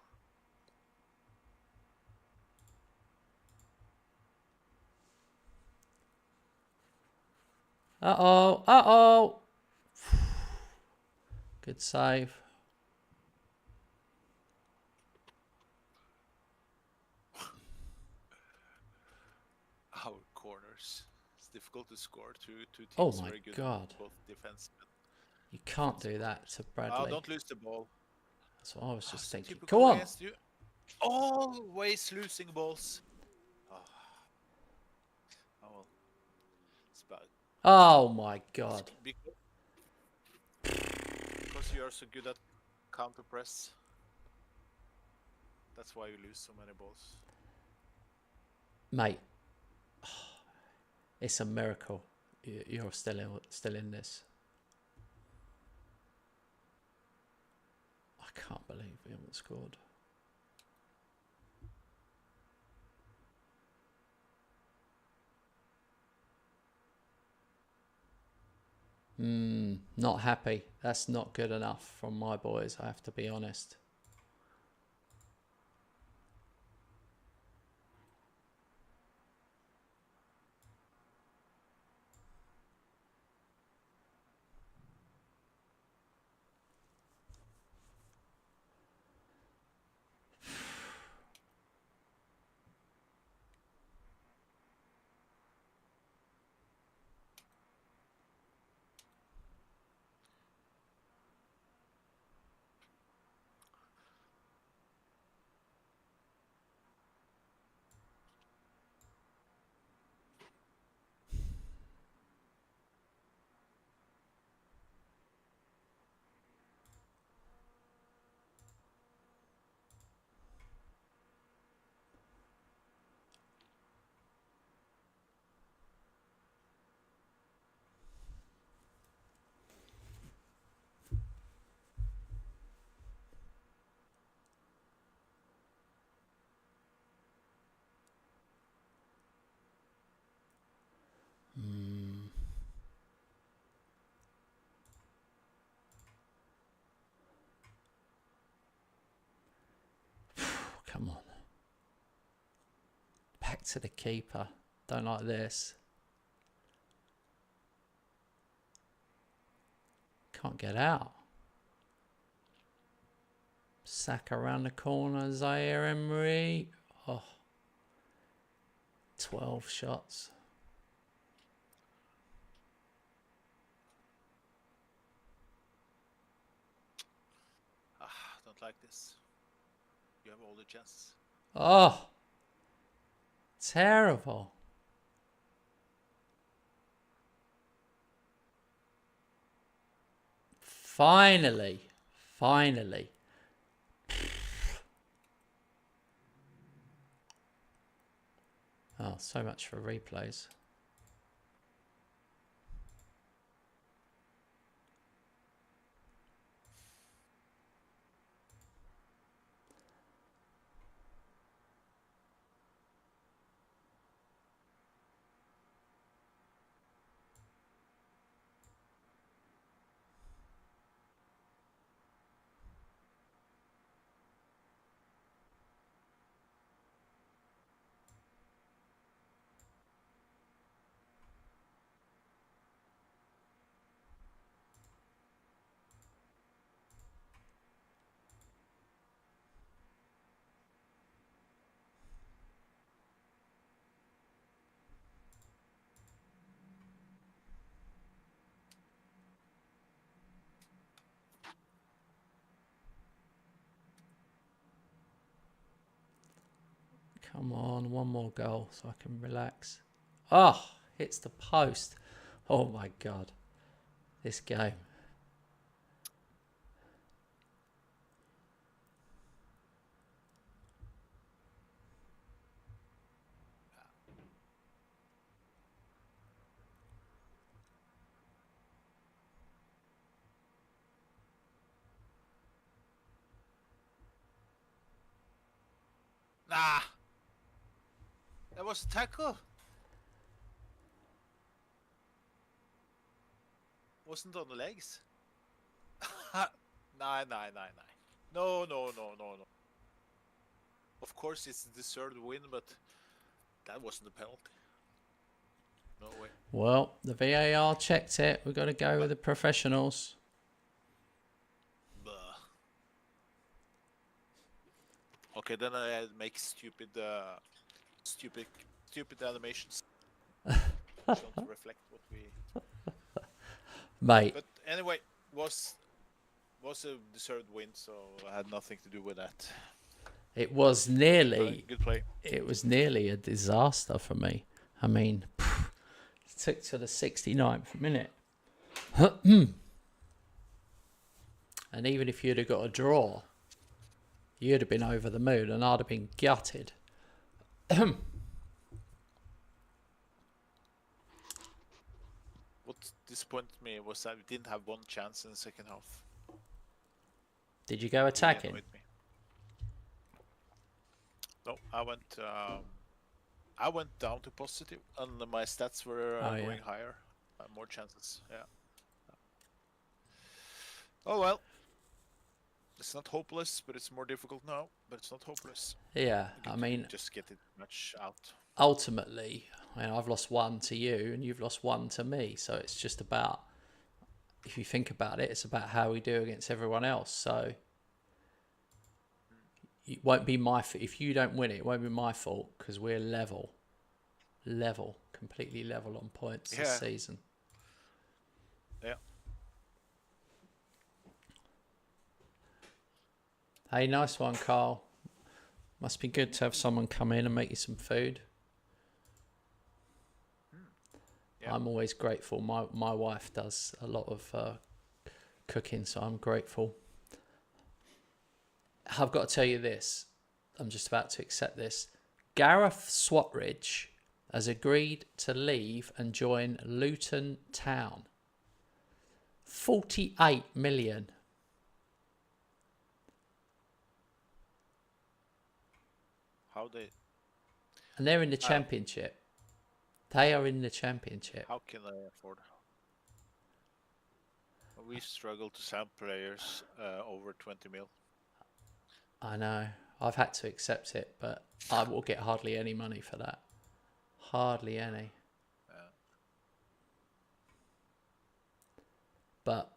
Uh-oh. Good save. Our corners. It's difficult to score two teams. Oh my very good God. Both defense. You can't do that to Bradley. Don't lose the ball. That's what I was just thinking. Go on. You. Always losing balls. Well. It's bad. Oh my God. Because you are so good at counter press. That's why you lose so many balls. Mate, it's a miracle you're still in this. I can't believe we haven't scored. Not happy. That's not good enough from my boys, I have to be honest. Come on. Back to the keeper. Don't like this. Can't get out. Saka around the corner. Zaire Emery. Oh, 12 shots. Don't like this. You have all the chances. Oh, terrible. Finally. Oh, so much for replays. Come on, one more goal so I can relax. Oh, hits the post. Oh my God. This game. Nah! That was a tackle! Wasn't on the legs? Nah. No. Of course it's a deserved win, but that wasn't a penalty. No way. Well, the VAR checked it. We've got to go with the professionals. Okay, then I make stupid animations. Don't reflect what we. Mate. But anyway, was a deserved win, so I had nothing to do with that. It was nearly. Good play. It was nearly a disaster for me. I mean, it took to the 69th minute. And even if you'd have got a draw, you'd have been over the moon and I'd have been gutted. What disappointed me was that we didn't have one chance in the second half. Did you go attacking? Really annoyed me. No, I went down to positive, and my stats were going higher. More chances, yeah. Oh well. It's not hopeless, but it's more difficult now. But it's not hopeless. Yeah, I mean, just get it much out. Ultimately, I've lost one to you, and you've lost one to me. So it's just about, if you think about it, it's about how we do against everyone else. So it won't be my fault if you don't win it. It won't be my fault because we're completely level on points this season. Yeah. Hey, nice one, Carl. Must be good to have someone come in and make you some food. Yeah. I'm always grateful. My wife does a lot of cooking, so I'm grateful. I've got to tell you this. I'm just about to accept this. Gareth Swatridge has agreed to leave and join Luton Town. 48 million. How they? And they're in the championship. They are in the championship. How can they afford? We struggle to sign players over 20 mil. I know. I've had to accept it, but I will get hardly any money for that. Hardly any. But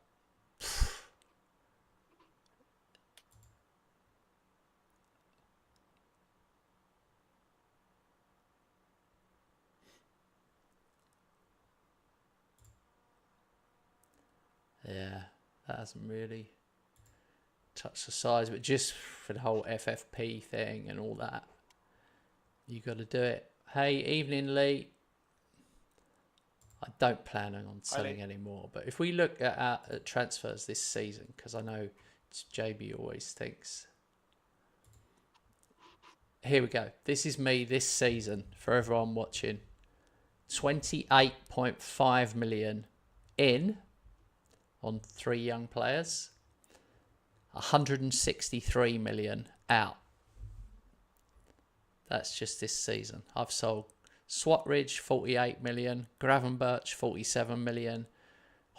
That hasn't really touched the size, but just for the whole FFP thing and all that, you got to do it. Hey, evening, Lee. I don't plan on selling anymore, but if we look at transfers this season, because I know JB always thinks. Here we go. This is me this season for everyone watching. 28.5 million in on 3 young players. 163 million out. That's just this season. I've sold Swatridge 48 million, Gravenberch 47 million,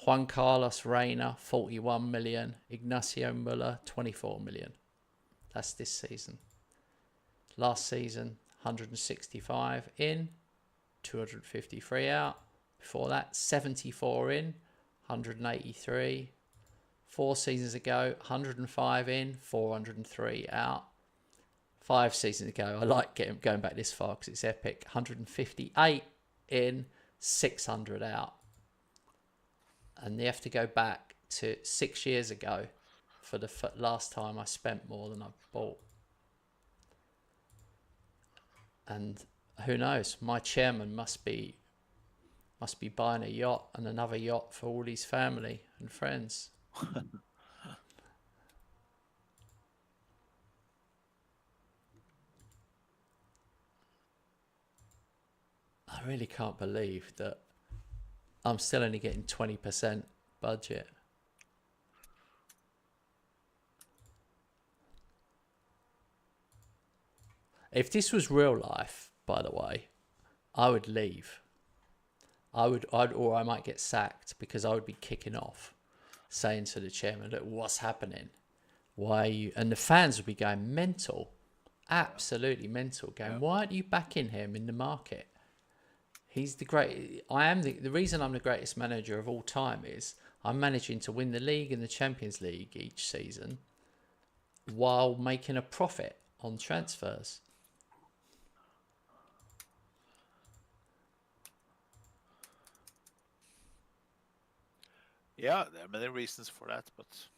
Juan Carlos Reina 41 million, Ignacio Muller 24 million. That's this season. Last season 165 in, 253 out. Before that 74 in, 183. 4 seasons ago 105 in, 403 out. 5 seasons ago, I like going back this far because it's epic. 158 in, 600 out. And you have to go back to 6 years ago for the last time I spent more than I bought. And who knows? My chairman must be buying a yacht and another yacht for all his family and friends. I really can't believe that I'm still only getting 20% budget. If this was real life, by the way, I would leave. Or I might get sacked because I would be kicking off, saying to the chairman, "Look, what's happening? Why are you?" And the fans would be going mental, absolutely mental, going, "Why aren't you backing him in the market? He's the great. The reason I'm the greatest manager of all time is I'm managing to win the league and the Champions League each season while making a profit on transfers." Yeah, there are many reasons for that, but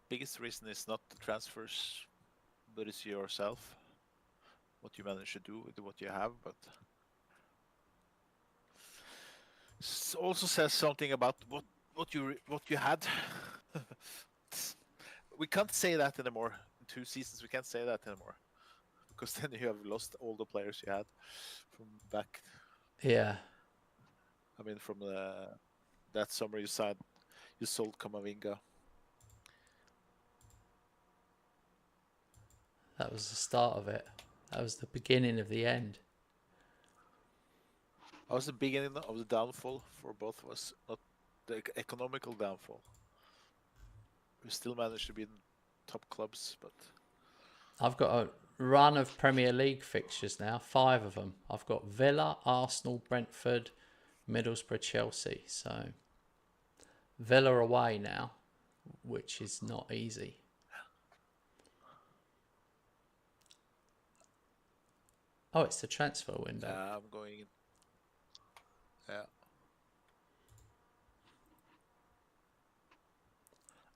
biggest reason is not the transfers, but it's yourself, what you manage to do with what you have. But also says something about what you had. We can't say that anymore. In 2 seasons, we can't say that anymore because then you have lost all the players you had from back. Yeah. I mean, from that summer you sold Kamavinga. That was the start of it. That was the beginning of the end. That was the beginning of the downfall for both of us, not the economical downfall. We still managed to be in top clubs, but I've got a run of Premier League fixtures now, 5 of them. I've got Villa, Arsenal, Brentford, Middlesbrough, Chelsea. So Villa away now, which is not easy. Oh, it's the transfer window. I'm going in. Yeah.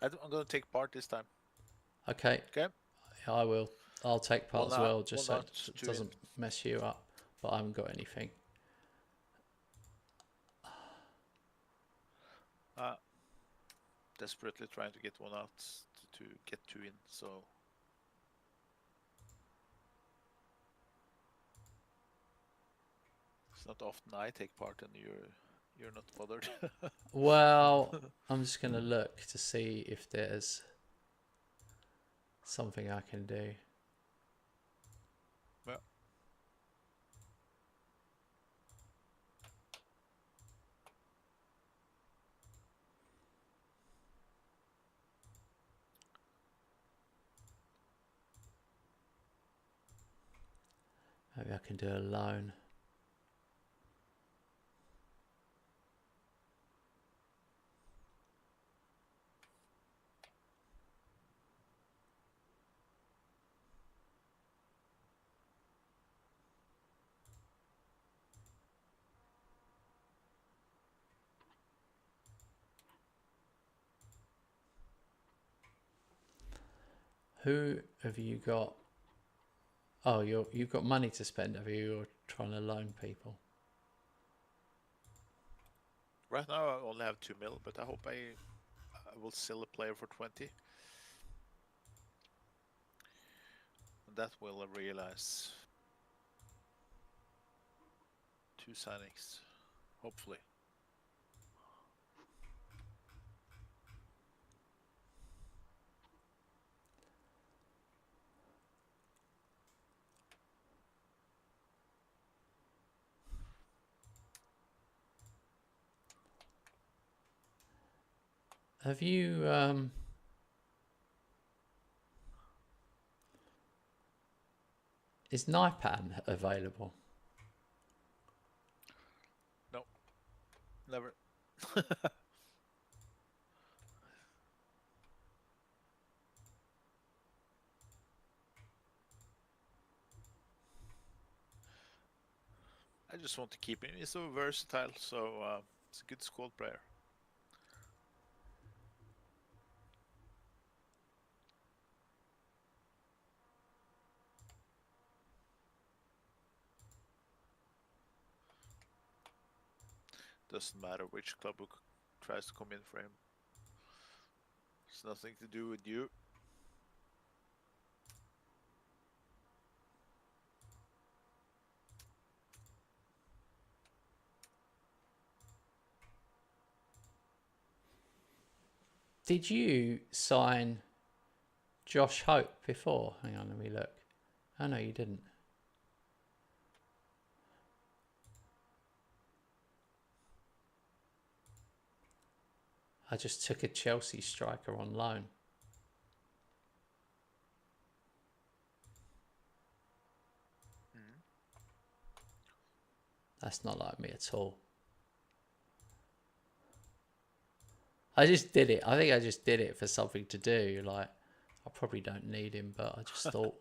I'm going to take part this time. Okay. Okay. I will. I'll take part as well, just so it to doesn't mess you up. But I haven't got anything. Desperately trying to get one out to get 2 in. So it's not often I take part and you're not bothered. Well, I'm just going to look to see if there's something I can do. Yeah. Maybe I can do a loan. Who have you got? Oh, you've got money to spend, have you? You're trying to loan people. Right now I only have 2 mil, but I hope I will sell a player for 20. And that will realize 2 signings, hopefully. Have you is Naipan available? No, never. I just want to keep him. He's so versatile, so it's a good squad player. Doesn't matter which club who tries to come in for him. It's nothing to do with you. Did you sign Josh Hope before? Hang on, let me look. Oh no, you didn't. I just took a Chelsea striker on loan. That's not like me at all. I just did it. I think I just did it for something to do. Like, I probably don't need him, but I just thought,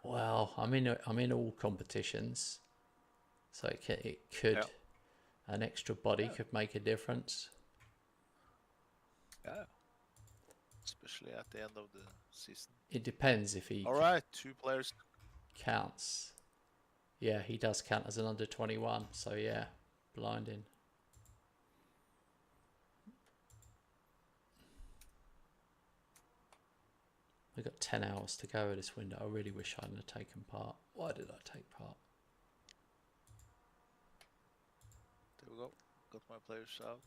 well, I'm in all competitions, so it could Yeah. an extra body could make a difference. Yeah. Especially at the end of the season. It depends if he All right, 2 players. counts. Yeah, he does count as an under 21. So yeah, blinding. We've got 10 hours to go of this window. I really wish I hadn't have taken part. Why did I take part? There we go. Got my players out.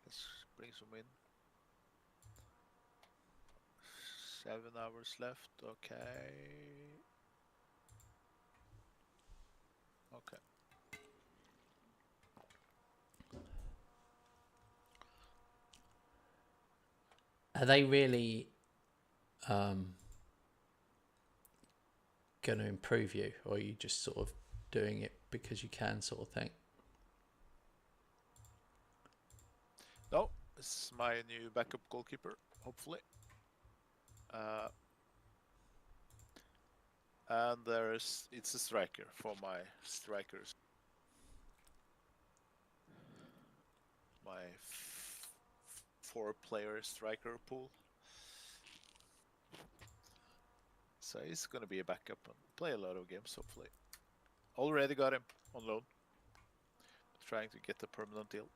Let's bring some in. 7 hours left. Okay. Okay. Are they really going to improve you, or are you just sort of doing it because you can, sort of thing? No, this is my new backup goalkeeper, hopefully. And it's a striker for my strikers. My 4-player striker pool. So he's gonna be a backup and play a lot of games, hopefully. Already got him on loan. Trying to get a permanent deal.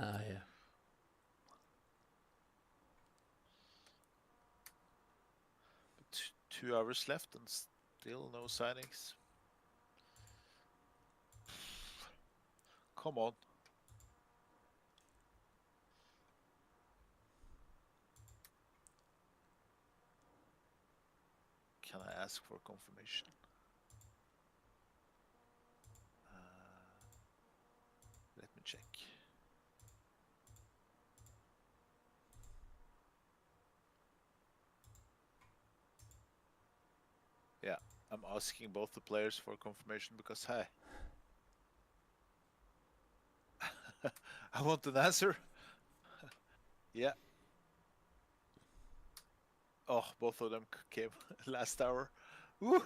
Ah, yeah. But 2 hours left and still no signings. Come on. Can I ask for confirmation? Let me check. Yeah, I'm asking both the players for confirmation because, hey, I want an answer. Yeah. Oh, both of them came last hour. Woo!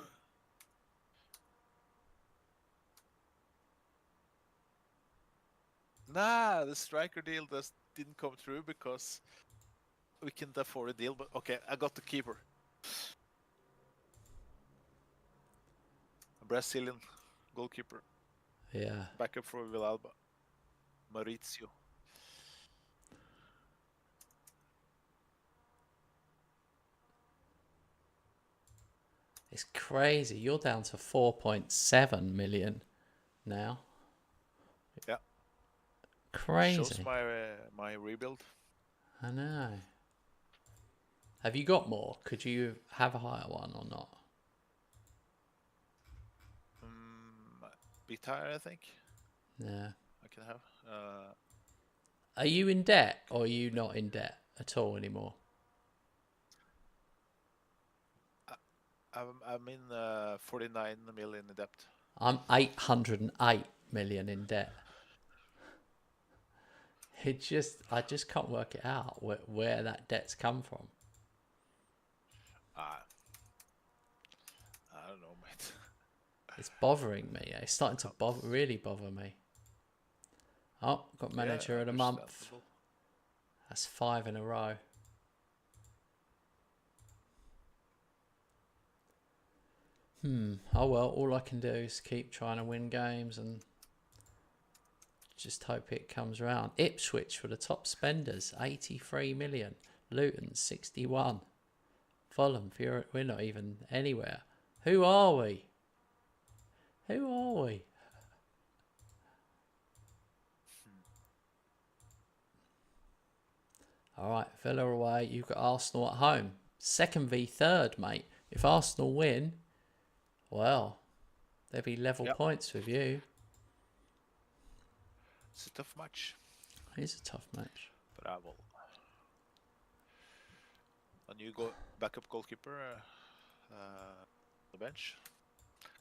Nah, the striker deal didn't come through because we can afford a deal. But okay, I got the keeper, a Brazilian goalkeeper, Yeah. backup for Villalba, Maurizio. It's crazy. You're down to 4.7 million now. Yeah, shows Crazy. my rebuild. I know. Have you got more? Could you have a higher one or not? Bit higher, I think. Yeah. I can have. Are you in debt or are you not in debt at all anymore? I'm in 49 million in debt. I'm 808 million in debt. I just can't work it out where that debt's come from. I don't know, mate. It's bothering me. It's starting to really bother me. Oh, got manager of the month. That's 5 in a row. Oh well, all I can do is keep trying to win games and just hope it comes round. Ipswich for the top spenders, 83 million. Luton, 61. Fulham, we're not even anywhere. Who are we? Who are we? All right, Villa away. You've got Arsenal at home. Second v third, mate. If Arsenal win, well, they'll be level points with you. It's a tough match. It is a tough match. But I will. A new backup goalkeeper, the bench.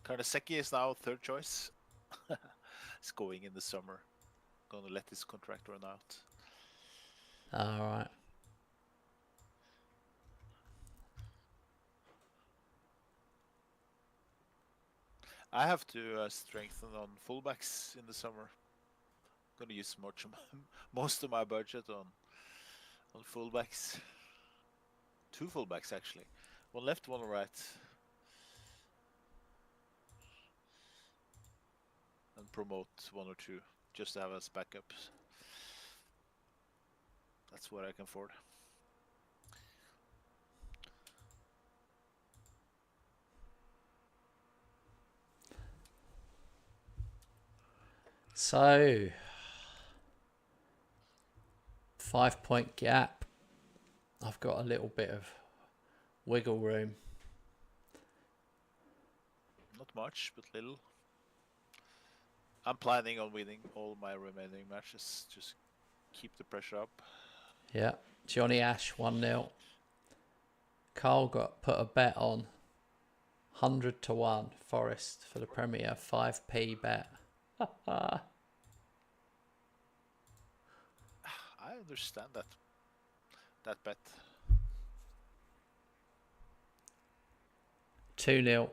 Karnaseki is now third choice. He's going in the summer. Gonna let his contract run out. All right. I have to strengthen on fullbacks in the summer. Gonna use most of my budget on fullbacks. 2 fullbacks actually, one left, one right, and promote 1 or 2 just to have as backups. That's what I can afford. So, 5-point gap. I've got a little bit of wiggle room. Not much, but little. I'm planning on winning all my remaining matches. Just keep the pressure up. Yeah. Johnny Ash, 1-0. Carl put a bet on 100 to 1 Forest for the Premier. 5p bet. I understand that bet. 2-0.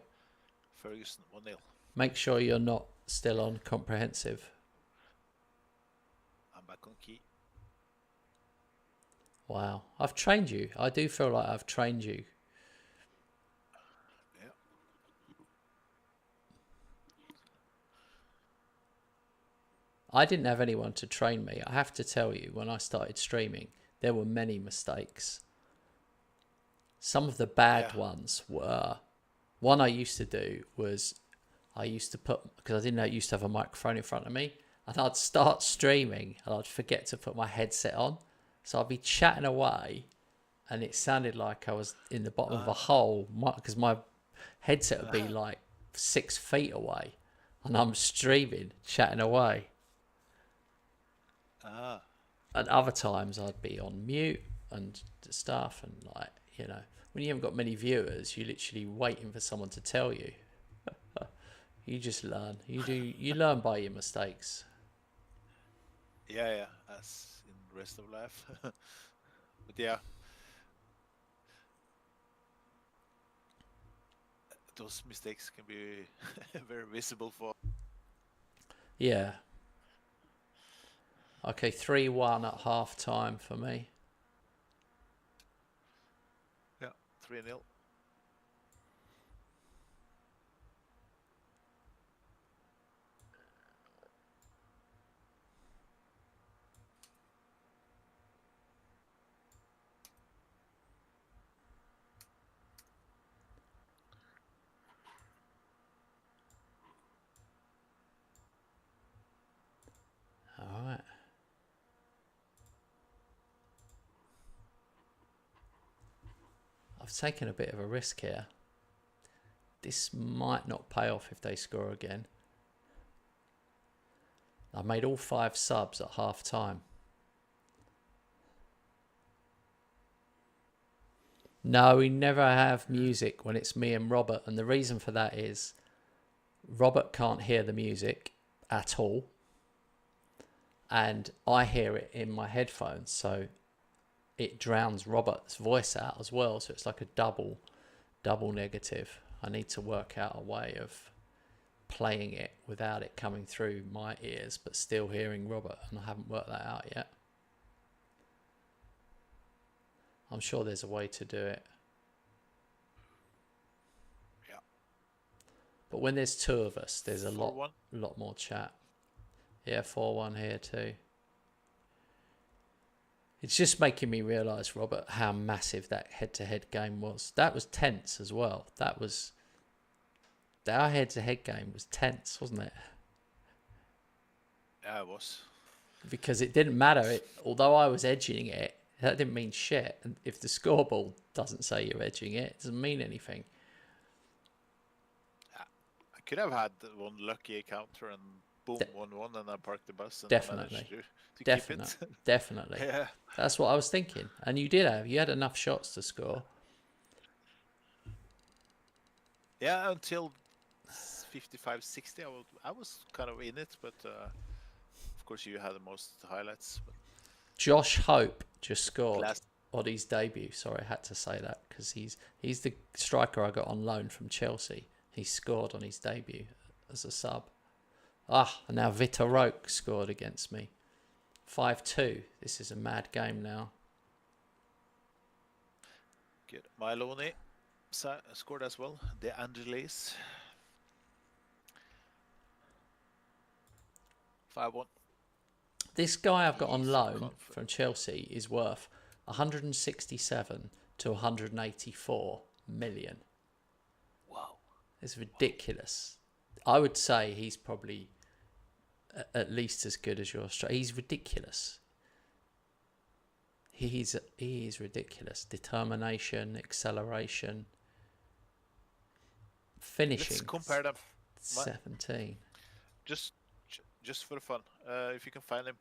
Ferguson, 1-0. Make sure you're not still on comprehensive. I'm back on key. Wow. I've trained you. I do feel like I've trained you. Yeah. I didn't have anyone to train me. I have to tell you, when I started streaming, there were many mistakes. Some of the bad ones were... One I used to do was I used to put... Because I didn't know it used to have a microphone in front of me. And I'd start streaming and I'd forget to put my headset on. So I'd be chatting away and it sounded like I was in the bottom of a hole because my headset would be like 6 feet away and I'm streaming, chatting away. And other times I'd be on mute and stuff, and like, you know, when you haven't got many viewers, you're literally waiting for someone to tell you. You just learn. You learn by your mistakes. Yeah, as in the rest of life. But yeah, those mistakes can be very visible for... Yeah. Okay, 3-1 at half time for me. 3-0. All right. I've taken a bit of a risk here. This might not pay off if they score again. I made all 5 subs at half time. No, we never have music when it's me and Robert. And the reason for that is Robert can't hear the music at all. And I hear it in my headphones. So it drowns Robert's voice out as well. So it's like a double negative. I need to work out a way of playing it without it coming through my ears, but still hearing Robert. And I haven't worked that out yet. I'm sure there's a way to do it. Yeah. But when there's 2 of us, there's a 4-1. lot more chat. Yeah, 4-1 here too. It's just making me realise, Robert, how massive that head-to-head game was. That was tense as well. Our head-to-head game was tense, wasn't it? Yeah, it was. Because it didn't matter. Although I was edging it, that didn't mean shit. And if the scoreboard doesn't say you're edging it, it doesn't mean anything. I could have had one lucky encounter and boom, 1-1, and I parked the bus and Definitely. managed to Definitely. keep it. Definitely. Yeah. That's what I was thinking. And you did have. You had enough shots to score. Yeah, until 55-60, I was kind of in it, but of course you had the most highlights. But Josh Hope just scored Last- on his debut. Sorry, I had to say that because he's the striker I got on loan from Chelsea. He scored on his debut as a sub. And now Vitor Roque scored against me. 5-2. This is a mad game now. Good. Milone scored as well. De Angelis. 5-1. This guy I've got on He's loan confident. from Chelsea is worth 167 to 184 million. Wow. It's ridiculous. I would say he's probably at least as good as your striker. He's ridiculous. He is ridiculous. Determination, acceleration, finishing. Let's compare them. 17. Just for fun, if you can find him.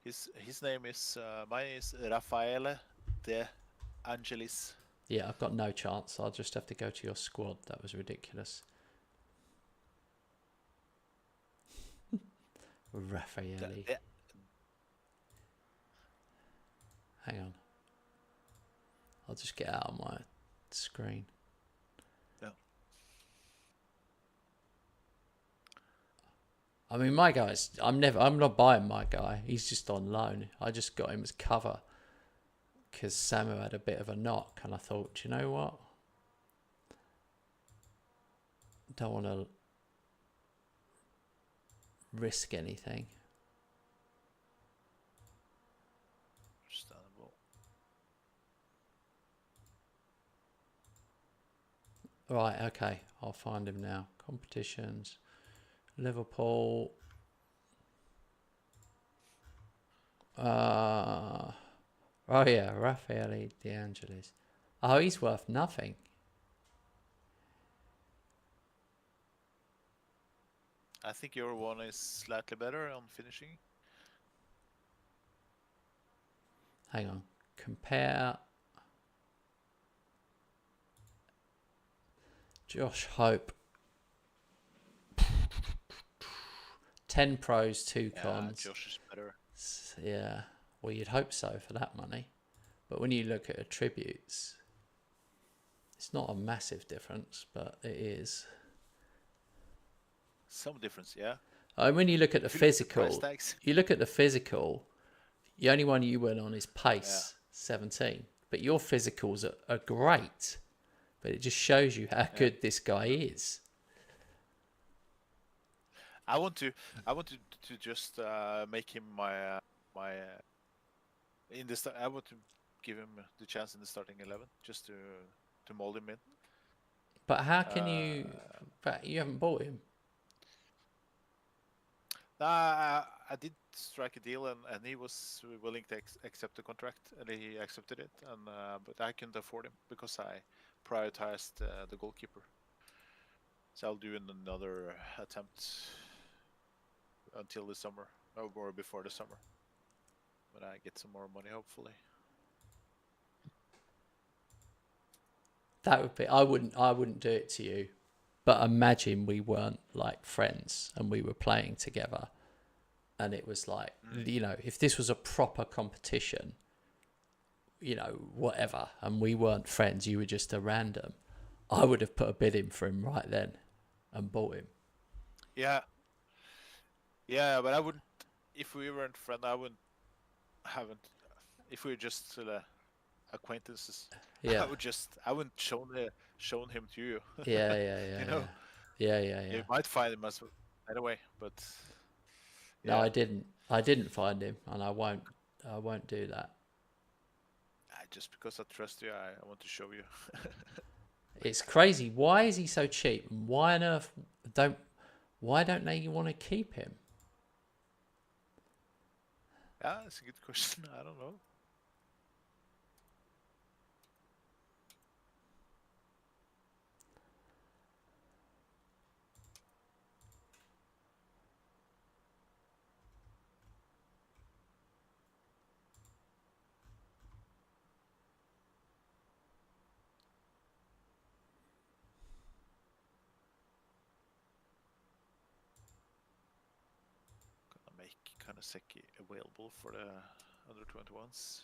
His name is mine is Raffaele De Angelis. Yeah, I've got no chance. I'll just have to go to your squad. That was ridiculous. Raffaele. Yeah. Hang on. I'll just get out of my screen. Yeah. I mean, my guy's. I'm not buying my guy. He's just on loan. I just got him as cover because Samu had a bit of a knock, and I thought, do you know what? Don't want to risk anything. Understandable. Right, okay. I'll find him now. Competitions. Liverpool. Oh yeah, Raffaele De Angelis. Oh, he's worth nothing. I think your one is slightly better on finishing. Hang on. Compare Josh Hope. 10 pros, 2 cons. Josh is better. Yeah. Well, you'd hope so for that money. But when you look at attributes, it's not a massive difference, but it is. Some difference, yeah. And when you look at the If you look at the physical, price tags. the only one you went on is pace, 17. but your physicals are great. But it just shows you how good this guy is. I want to just make him my in the I want to give him the chance in the starting 11 just to mold him in. But how can you? But you haven't bought him. I did strike a deal, and he was willing to accept the contract, and he accepted it. And but I couldn't afford him because I prioritized the goalkeeper. So I'll do another attempt until the summer, or before the summer, when I get some more money, hopefully. That would be. I wouldn't do it to you. But imagine we weren't like friends and we were playing together, and it was like, you know, if this was a proper competition, you know, whatever, and we weren't friends, you were just a random, I would have put a bid in for him right then and bought him. Yeah, but I wouldn't. If we weren't friends, I wouldn't. Haven't. If we were just acquaintances, Yeah. I wouldn't shown him to you. Yeah. You know, Yeah. you might find him as anyway, but No, yeah. I didn't find him, and I won't do that. Just because I trust you, I want to show you. It's crazy. Why is he so cheap? Why on earth why don't they want to keep him? Yeah, that's a good question. I don't know. Gonna make Kanaseki available for the under 21s.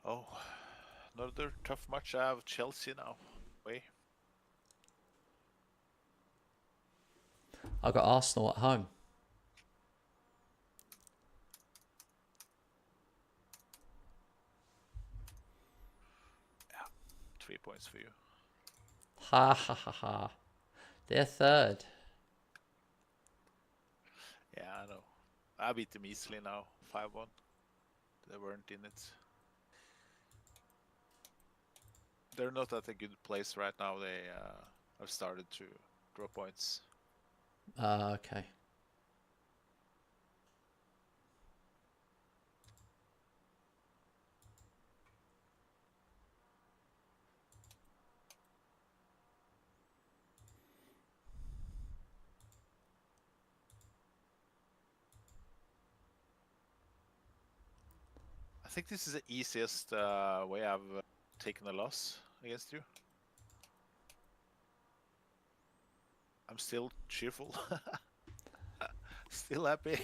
Oh, another tough match. I have Chelsea now. Wait. I got Arsenal at home. Yeah, 3 points for you. Ha ha ha ha. They're third. Yeah, I know. I beat them easily now, 5-1. They weren't in it. They're not at a good place right now. They have started to draw points. Okay. I think this is the easiest way I've taken a loss against you. I'm still cheerful. Still happy.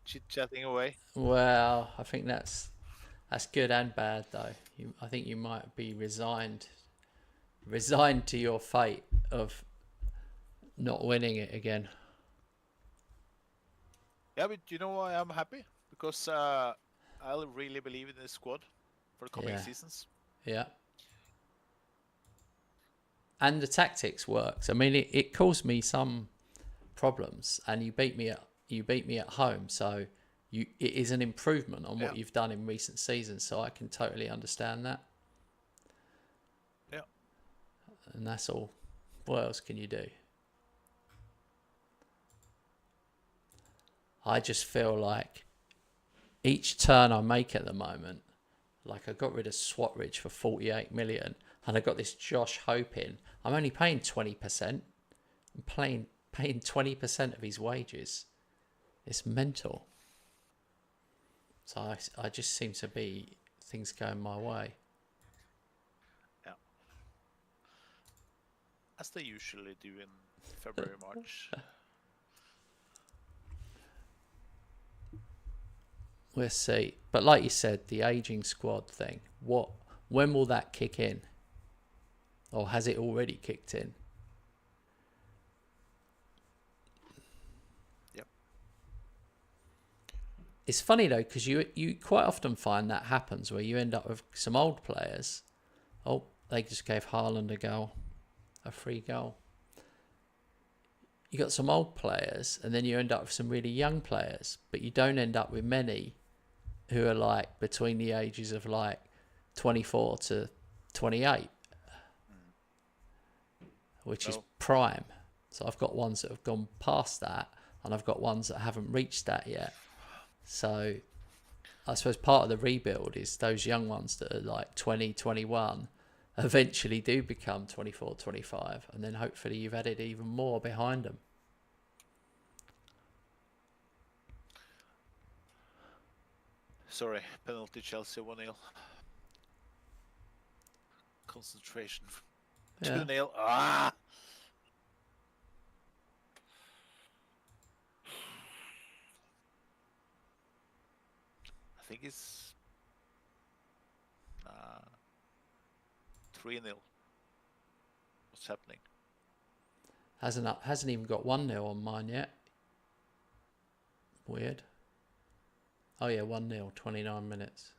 Chit-chatting away. Well, I think that's good and bad though. I think you might be resigned to your fate of not winning it again. Yeah, but you know why I'm happy? Because I really believe in this squad for the coming seasons. Yeah. And the tactics works. I mean, it caused me some problems, and you beat me at home, so it is an improvement on what you've done in recent seasons. So I can totally understand that. Yeah. And that's all. What else can you do? I just feel like each turn I make at the moment, like I got rid of Swatridge for 48 million, and I got this Josh Hope in. I'm only paying 20%. I'm paying 20% of his wages. It's mental. So I just seem to be things going my way. Yeah. As they usually do in February, March. We'll see. But like you said, the aging squad thing. When will that kick in? Or has it already kicked in? Yep. It's funny though, because you quite often find that happens where you end up with some old players. Oh, they just gave Haaland a free goal. You got some old players, and then you end up with some really young players, but you don't end up with many who are like between the ages of like 24 to 28, which is prime. So I've got ones that have gone past that, and I've got ones that haven't reached that yet. So I suppose part of the rebuild is those young ones that are like 20, 21 eventually do become 24, 25, and then hopefully you've added even more behind them. Sorry, penalty Chelsea 1-0. Concentration. 2-0. Ah! I think it's 3-0. What's happening? Hasn't even got 1-0 on mine yet. Weird. Oh yeah, 1-0, 29 minutes.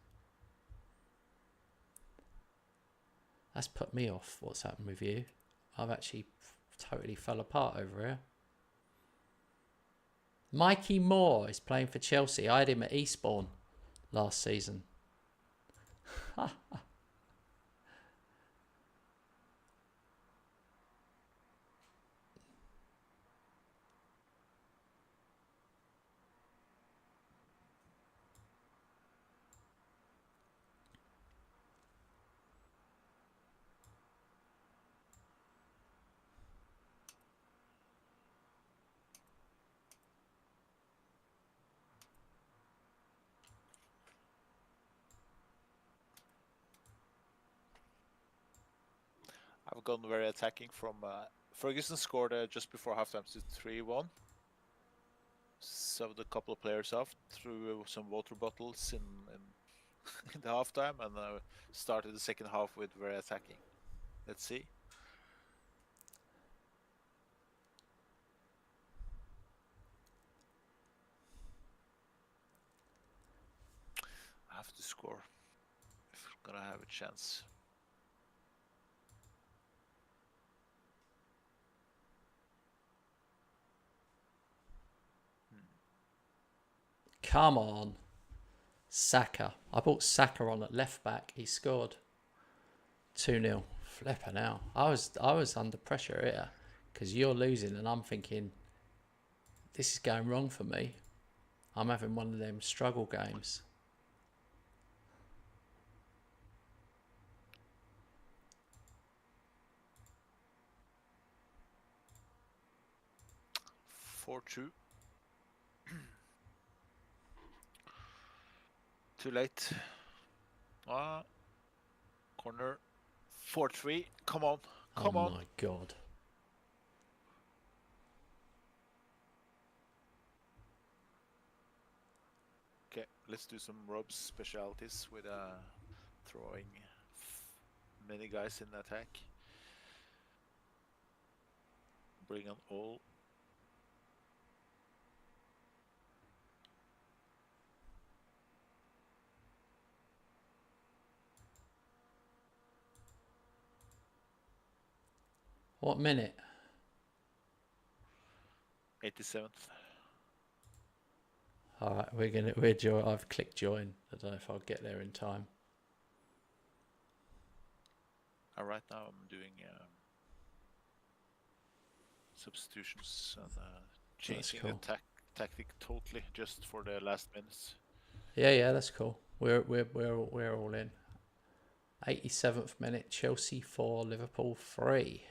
That's put me off what's happened with you. I've actually totally fell apart over here. Mikey Moore is playing for Chelsea. I had him at Eastbourne last season. I've gone very attacking from Ferguson scored just before halftime to 3-1. Subbed a couple of players off, threw some water bottles in the halftime, and started the second half with very attacking. Let's see. I have to score if I'm gonna have a chance. Come on. Saka. I bought Saka on at left back. He scored 2-0. Flipper now. I was under pressure here because you're losing and I'm thinking this is going wrong for me. I'm having one of them struggle games. Four two. Too late. Corner. 4-3. Come on. Come on. Oh my God. Okay, let's do some Rob's specialties with throwing many guys in attack. Bring on all. What minute? 87th. All right, we're join. I've clicked join. I don't know if I'll get there in time. Right now I'm doing substitutions and changing cool. the tactic totally just for the last minutes. Yeah, that's cool. We're all in. 87th minute, Chelsea 4, Liverpool 3.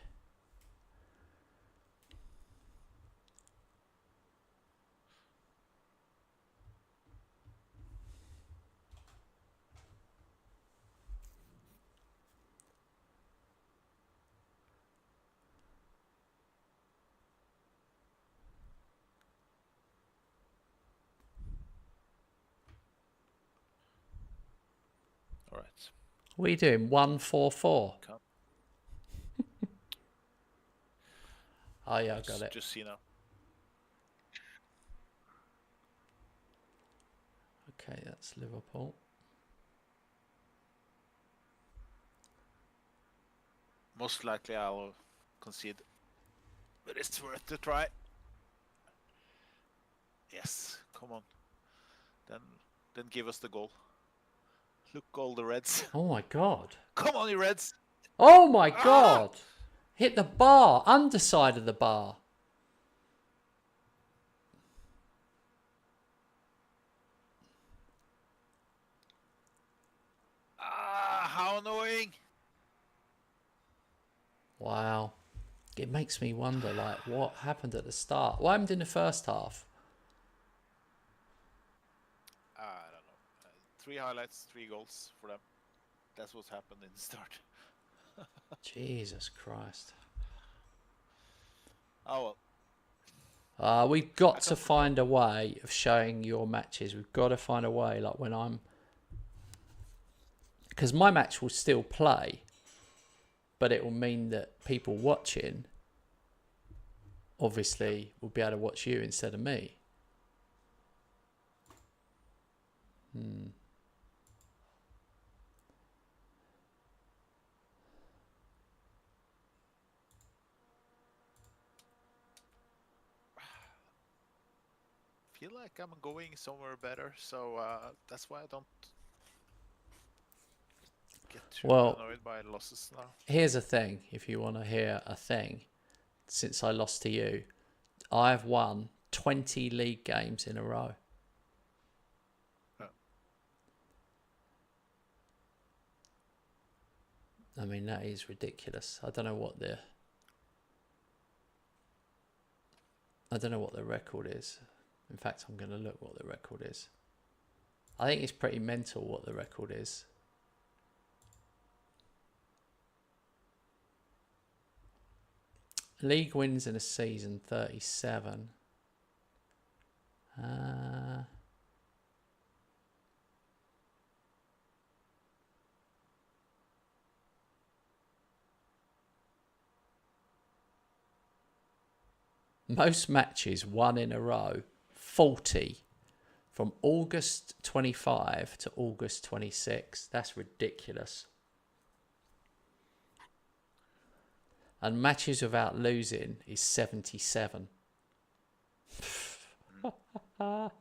What are you doing? 144. Can't Oh yeah, I got it. just see now. Okay, that's Liverpool. Most likely I'll concede, but it's worth the try. Yes, come on. Then give us the goal. Look, all the Reds. Oh my god. Come on, you Reds. Oh my god. Hit the bar, underside of the bar. How annoying. Wow. It makes me wonder, like, what happened at the start? What happened in the first half? I don't know. 3 highlights, 3 goals for them. That's what happened in the start. Jesus Christ. Oh well. We've got to find a way of showing your matches. We've got to find a way, like when I'm... Because my match will still play, but it will mean that people watching, obviously, will be able to watch you instead of me. Feel like I'm going somewhere better, so that's why I don't get too annoyed by losses now. Here's a thing, if you want to hear a thing. Since I lost to you, I've won 20 league games in a row. I mean, that is ridiculous. I don't know what the record is. In fact, I'm going to look what the record is. I think it's pretty mental what the record is. League wins in a season, 37. Most matches won in a row, 40. From August 25 to August 26. That's ridiculous. And matches without losing is 77. I'd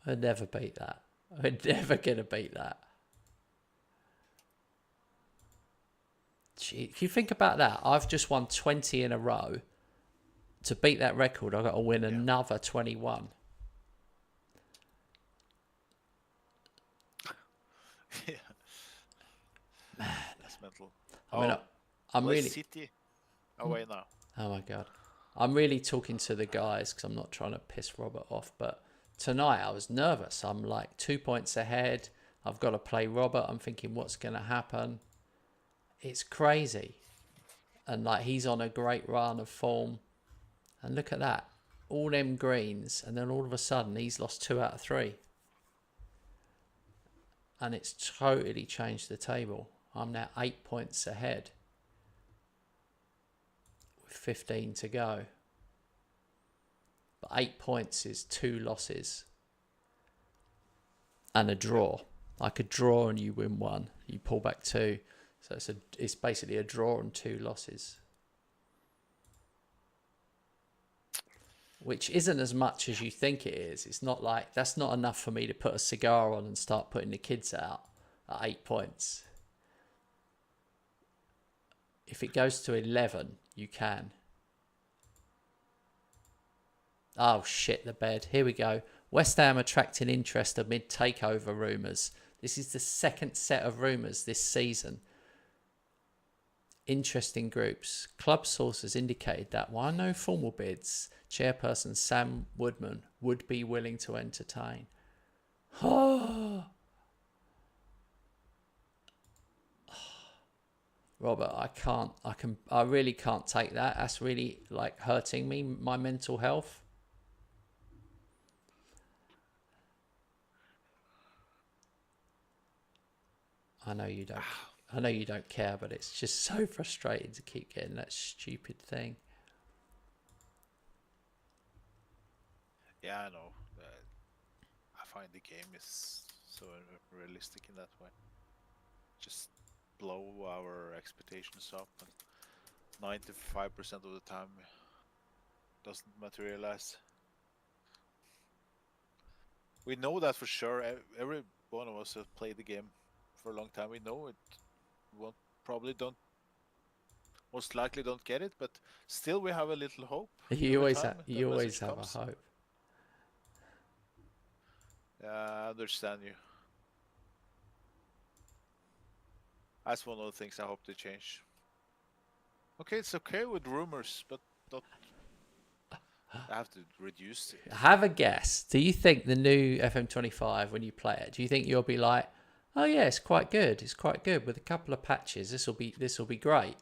never beat that. I'm never going to beat that. Gee, if you think about that, I've just won 20 in a row. To beat that record, I've got to win another 21. Yeah. Man, that's mental. I mean, I'm really... City away now. Oh my God. I'm really talking to the guys because I'm not trying to piss Robert off, but tonight I was nervous. I'm like 2 points ahead. I've got to play Robert. I'm thinking what's going to happen. It's crazy. And like he's on a great run of form. And look at that. All them greens. And then all of a sudden he's lost 2 out of 3. And it's totally changed the table. I'm now 8 points ahead. With 15 to go. But 8 points is 2 losses. And a draw. I could draw and you win 1. You pull back 2. So it's basically a draw and 2 losses. Which isn't as much as you think it is. It's not like, that's not enough for me to put a cigar on and start putting the kids out at 8 points. If it goes to 11, you can. Oh shit, the bed. Here we go. West Ham attracting interest amid takeover rumours. This is the second set of rumours this season. Interesting groups. Club sources indicated that while no formal bids, chairperson Sam Woodman would be willing to entertain. Robert, I really can't take that. That's really like hurting me, my mental health. I know you don't. I know you don't care, but it's just so frustrating to keep getting that stupid thing. Yeah, I know. I find the game is so realistic in that way. Just blow our expectations up, and 95% of the time doesn't materialize. We know that for sure. Every one of us has played the game for a long time. We know it won't probably don't most likely don't get it, but still we have a little hope You every always time have. that You always message have a comes. hope. Yeah, I understand you. That's one of the things I hope to change. Okay, it's okay with rumors, but not. I have to reduce it. Have a guess. Do you think the new FM25, when you play it, do you think you'll be like, oh yeah, it's quite good. It's quite good with a couple of patches. This will be great.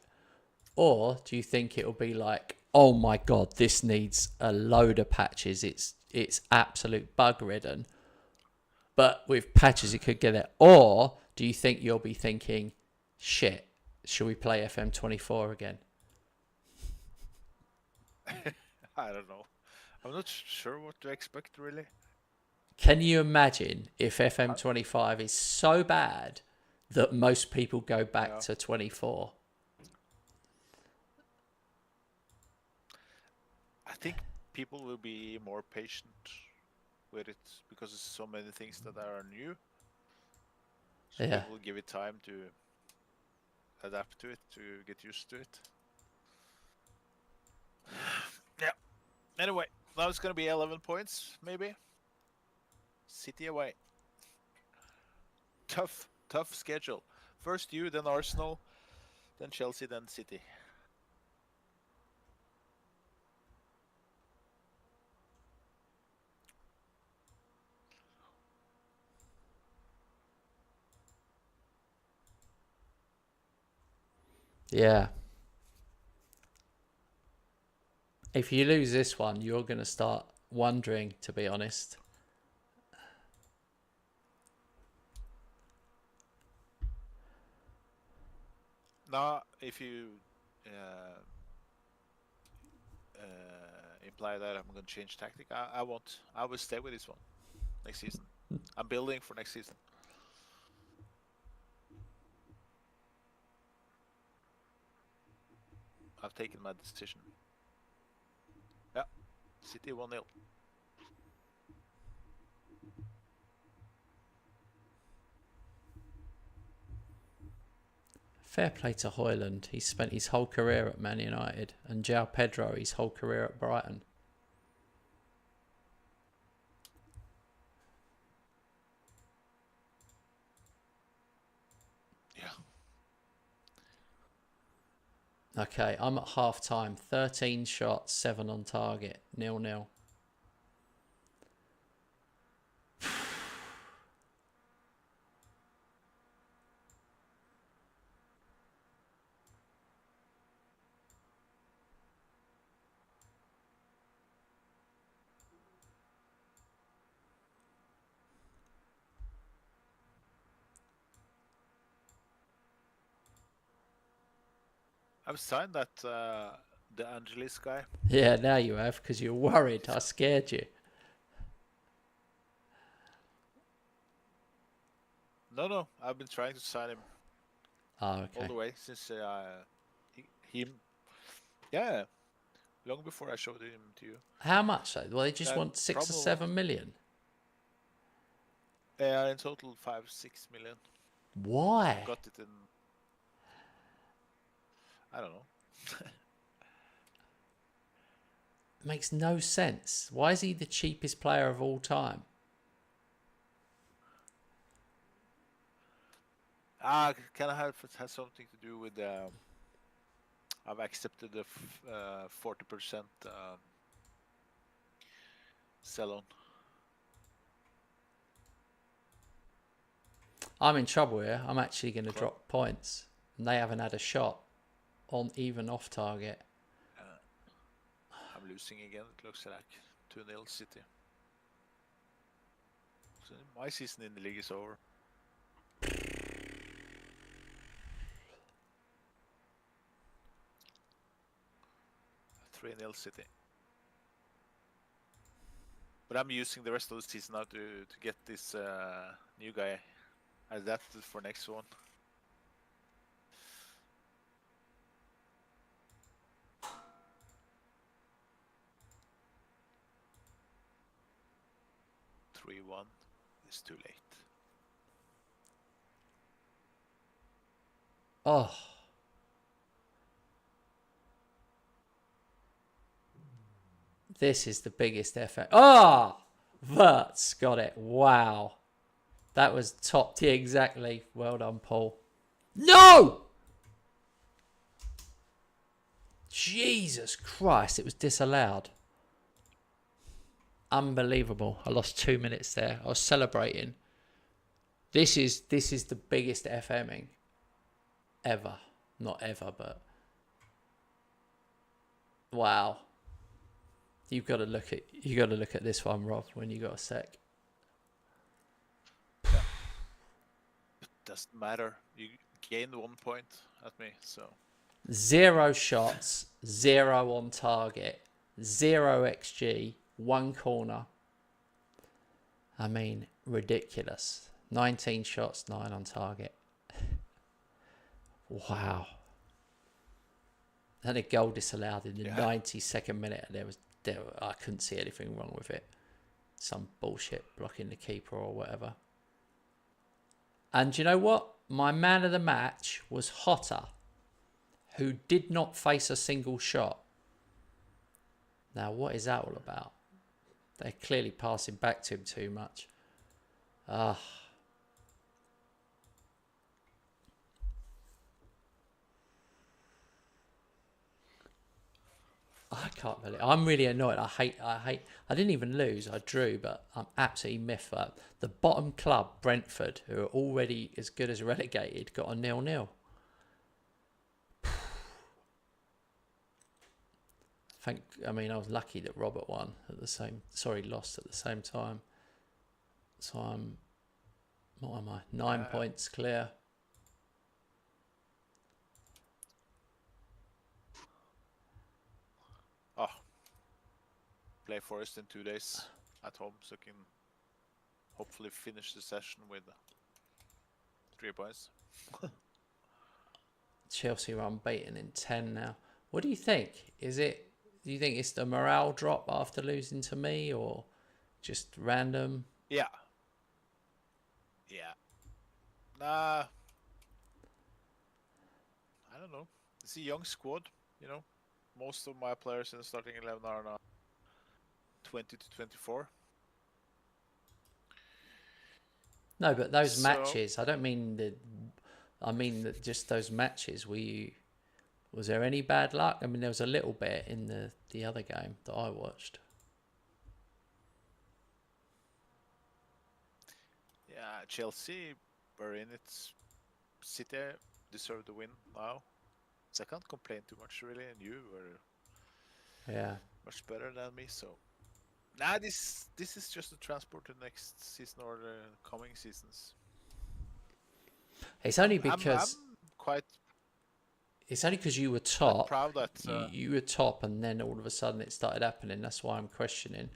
Or do you think it'll be like, oh my god, this needs a load of patches. It's absolute bug ridden. But with patches, it could get it. Or do you think you'll be thinking, shit, should we play FM24 again? I don't know. I'm not sure what to expect really. Can you imagine if FM25 is so bad that most people go back to 24? I think people will be more patient with it because there's so many things that are new. So Yeah. people will give it time to adapt to it, to get used to it. Yeah. Anyway, now it's gonna be 11 points, maybe. City away. Tough schedule. First you, then Arsenal, then Chelsea, then City. Yeah. If you lose this one, you're going to start wondering, to be honest. Now, if you imply that I'm going to change tactic, I won't. I will stay with this one next season. I'm building for next season. I've taken my decision. Yeah, City 1-0. Fair play to Højlund. He spent his whole career at Man United, and João Pedro his whole career at Brighton. Yeah. Okay, I'm at half time. 13 shots, 7 on target, 0-0. I've signed that the Angelis guy. Yeah, now you have, because you're worried. I scared you. No, I've been trying to sign him Oh, okay. all the way since yeah, long before I showed him to you. How much though? Well, they just want 6 or 7 million. In total 5-6 million. Why? Got it in. I don't know. Makes no sense. Why is he the cheapest player of all time? Can I have something to do with I've accepted the 40% sell-on. I'm in trouble here. I'm actually going to Club. drop points, and they haven't had a shot on even off target. I'm losing again. It looks like 2-0 City. So my season in the league is over. 3-0 City. But I'm using the rest of the season now to get this new guy adapted for next one. (3-1) is too late. Oh. This is the biggest FM. Oh! Verts got it. Wow. That was top tier exactly. Well done, Paul. No! Jesus Christ, it was disallowed. Unbelievable. I lost 2 minutes there. I was celebrating. This is the biggest FMing ever. Not ever, but wow. You got to look at this one, Rob, when you got a sec. Yeah. It doesn't matter. You gained 1 point at me, so 0 shots, 0 on target, 0 XG, 1 corner. I mean, ridiculous. 19 shots, 9 on target. Wow. And a goal disallowed in the 92nd minute. I couldn't see anything wrong with it. Some bullshit blocking the keeper or whatever. And you know what? My man of the match was Hotter, who did not face a single shot. Now, what is that all about? They're clearly passing back to him too much. I can't believe it. I'm really annoyed. I hate. I didn't even lose. I drew, but I'm absolutely miffed. The bottom club, Brentford, who are already as good as relegated, got a 0-0. I was lucky that Robert won at the same. Sorry, lost at the same time. So what am I? 9 points clear. Play Forest in 2 days at home, so can hopefully finish the session with 3 points. Chelsea are unbeaten in 10 now. What do you think? Do you think it's the morale drop after losing to me, or just random? Yeah. Nah. I don't know. It's a young squad, you know. Most of my players in the starting 11 are now 20 to 24. No, but those matches, I don't mean just those matches. Was there any bad luck? I mean, there was a little bit in the other game that I watched. Yeah, Chelsea were in it. City deserved the win now. So I can't complain too much, really. And you were much better than me, so this is just a transport to next season or the coming seasons. It's only because I'm quite you were top. proud that you were top, and then all of a sudden it started happening. That's why I'm questioning,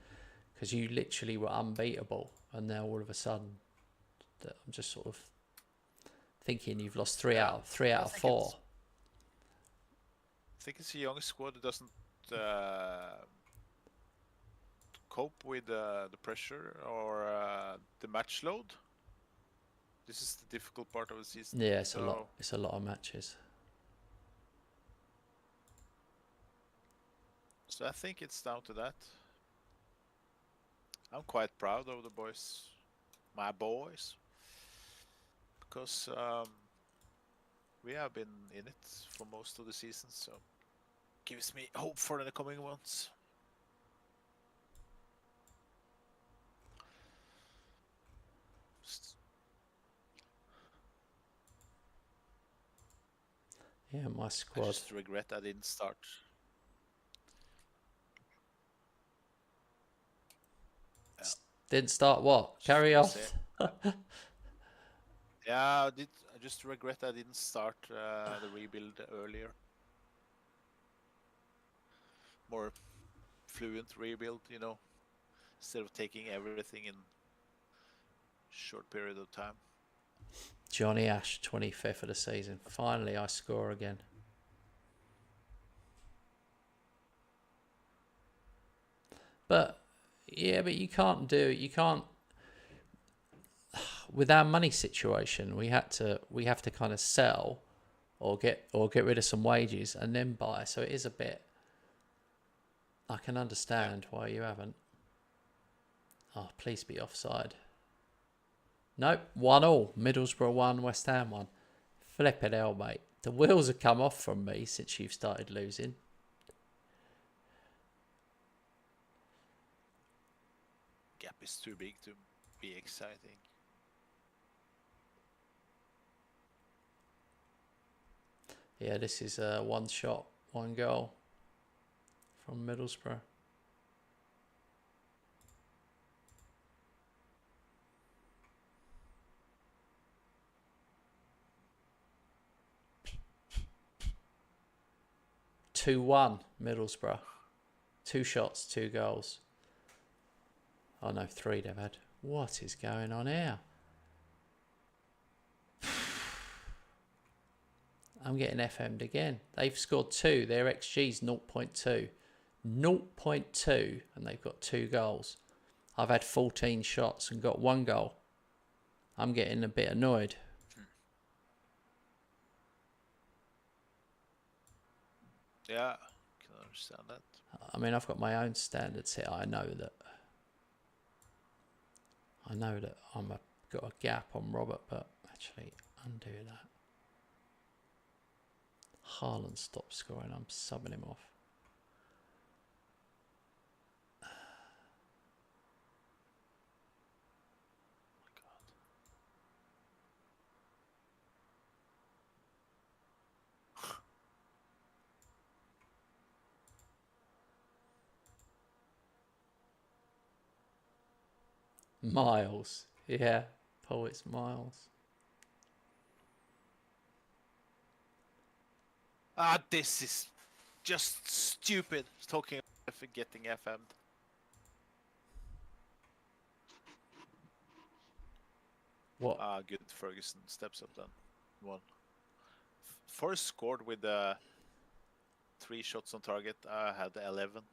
because you literally were unbeatable, and now all of a sudden, I'm just sort of thinking you've lost 3 out of 4. I think it's a young squad that doesn't cope with the pressure or the match load. This is the difficult part of the season. Yeah, it's a lot. It's a lot of matches. So I think it's down to that. I'm quite proud of the boys, my boys, because we have been in it for most of the season, so gives me hope for the coming ones. Yeah, my squad. I just regret I didn't start. Didn't start what? Carry on. Yeah, I just regret I didn't start the rebuild earlier. more fluent rebuild, instead of taking everything in short period of time. Johnny Ash, 25th of the season. Finally, I score again. But but you can't do it. You can't. With our money situation, we have to kind of sell, or get rid of some wages and then buy. So it is a bit. I can understand why you haven't. Oh, please be offside. Nope, 1-1. Middlesbrough 1, West Ham 1. Flippin' hell, mate. The wheels have come off from me since you've started losing. Gap is too big to be exciting. Yeah, this is one shot, one goal from Middlesbrough. Two 2-1 Middlesbrough. 2 shots, 2 goals. Oh no, 3 they've had. What is going on here? I'm getting FM'd again. They've scored 2. Their XG's 0.2. 0.2, and they've got 2 goals. I've had 14 shots and got 1 goal. I'm getting a bit annoyed. Yeah, can understand that. I mean, I've got my own standards here. I know that got a gap on Robert, but actually undo that. Haaland stopped scoring. I'm subbing him off. Miles. Yeah, poet's Miles. This is just stupid. Talking about getting FM'd. What? Good. Ferguson steps up then. 1. Forrest scored with 3 shots on target. I had 11.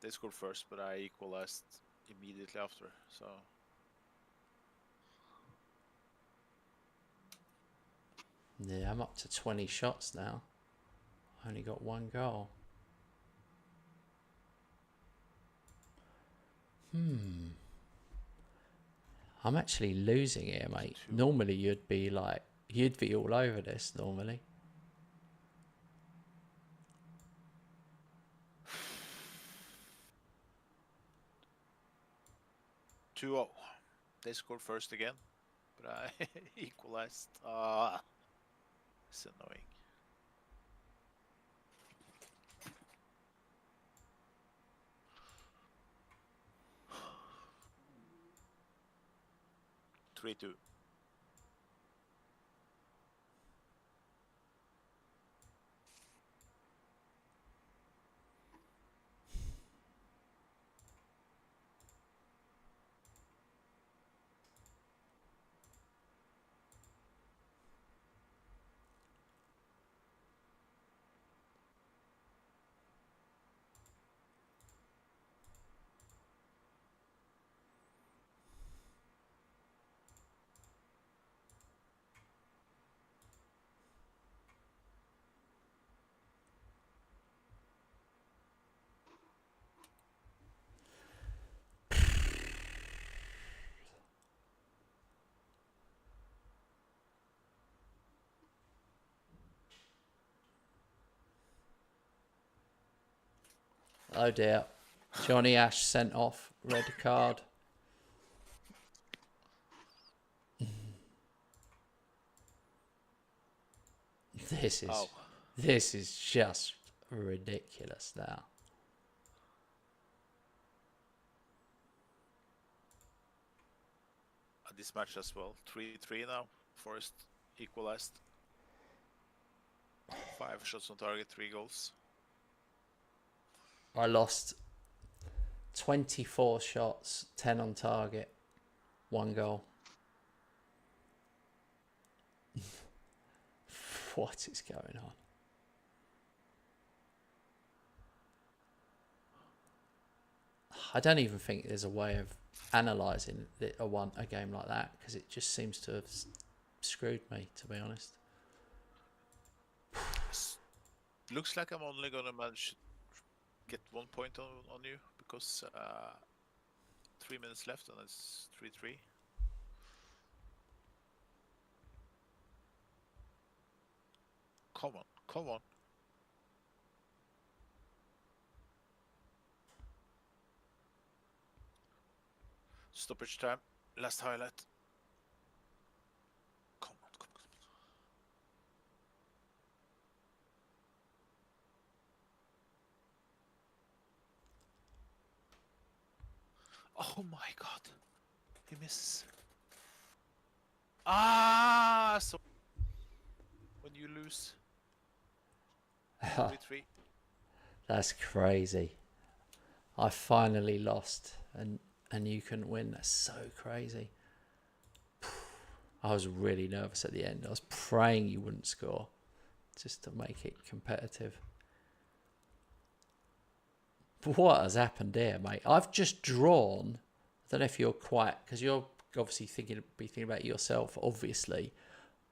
They scored first, but I equalized immediately after. So. Yeah, I'm up to 20 shots now. I only got 1 goal. I'm actually losing here, mate. Normally you'd be all over this normally. "2-0. They scored first again, but I equalized. It's annoying. Three, 2. Oh dear. Johnny Ash sent off. Red card. This is just ridiculous now. This match as well. 3-3 now. Forrest equalized. 5 shots on target, 3 goals. I lost 24 shots, 10 on target, 1 goal. What is going on? I don't even think there's a way of analysing a game like that, because it just seems to have screwed me, to be honest. Looks like I'm only gonna manage to get 1 point on you, because 3 minutes left and it's 3-3. Come on, come on. Stoppage time. Last highlight. Come on, come on, come on. Oh my god. He misses. So when you lose 3-3. That's crazy. I finally lost and you couldn't win. That's so crazy. I was really nervous at the end. I was praying you wouldn't score, just to make it competitive. What has happened here, mate? I've just drawn. I don't know if you're quite, because you're obviously thinking about yourself, obviously.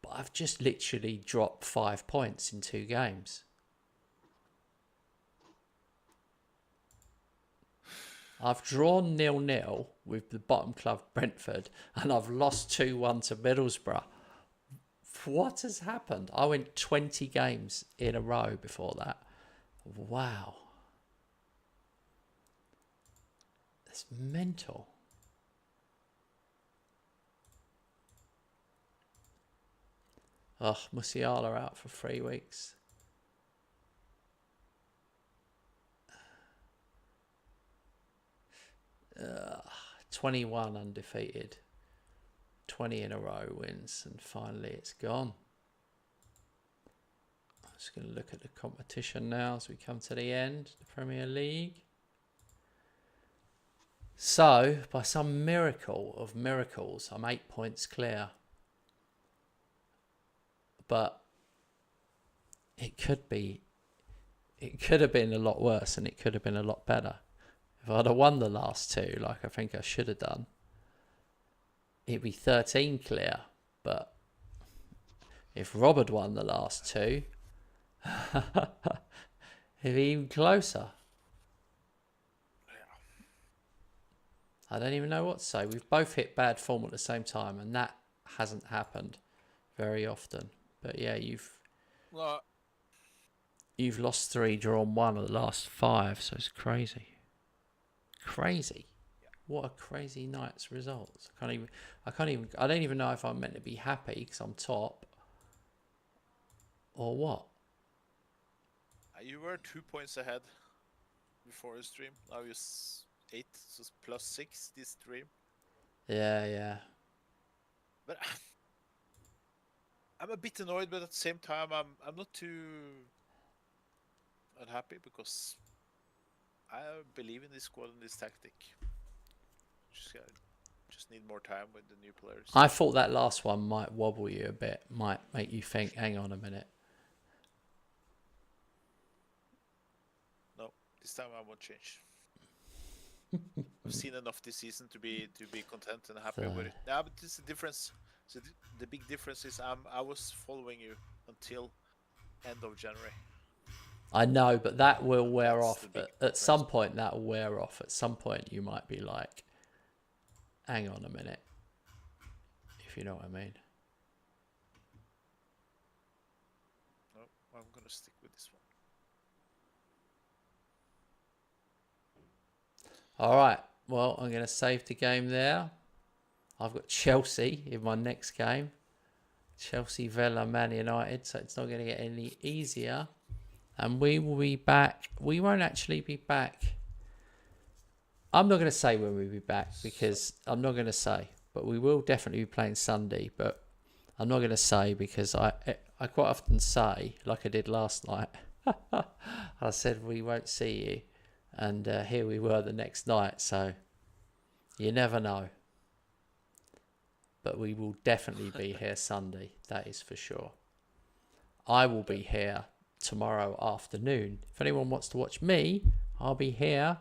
But I've just literally dropped 5 points in 2 games. I've drawn 0-0 with the bottom club Brentford, and I've lost 2-1 to Middlesbrough. What has happened? I went 20 games in a row before that. Wow. That's mental. Oh, Musiala out for 3 weeks. 21 undefeated, 20 in a row wins, and finally it's gone. I'm just going to look at the competition now as we come to the end, the Premier League. So, by some miracle of miracles, I'm 8 points clear. But it could have been a lot worse, and it could have been a lot better. If I'd have won the last 2, like I think I should have done, it'd be 13 clear. But if Rob had won the last 2, it'd be even closer. I don't even know what to say. We've both hit bad form at the same time, and that hasn't happened very often. But yeah, you've lost 3, drawn 1 of the last 5, so it's crazy. Crazy. What a crazy night's results. I don't even know if I'm meant to be happy because I'm top or what. You were 2 points ahead before the stream. Now you're 8, so it's +6 this stream. Yeah. But I'm a bit annoyed, but at the same time, I'm not too unhappy, because I believe in this squad and this tactic. Just need more time with the new players. I thought that last one might wobble you a bit, might make you think, hang on a minute. No, this time I won't change. I've seen enough this season to be content and happy with it. Yeah, but this is the difference. So the big difference is I was following you until end of January. I know, but that will wear off. At some point, that will wear off. At some point, you might be like, hang on a minute, if you know what I mean. No, I'm going to stick with this one. All right. Well, I'm going to save the game there. I've got Chelsea in my next game. Chelsea, Villa, Man United. So it's not going to get any easier. And we will be back. We won't actually be back. I'm not going to say when we'll be back, because I'm not going to say. But we will definitely be playing Sunday. But I'm not going to say, because I quite often say, like I did last night, I said we won't see you. And here we were the next night. So you never know. But we will definitely be here Sunday. That is for sure. I will be here tomorrow afternoon. If anyone wants to watch me, I'll be here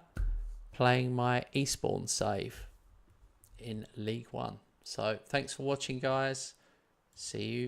playing my Eastbourne save in League One. So thanks for watching, guys. See you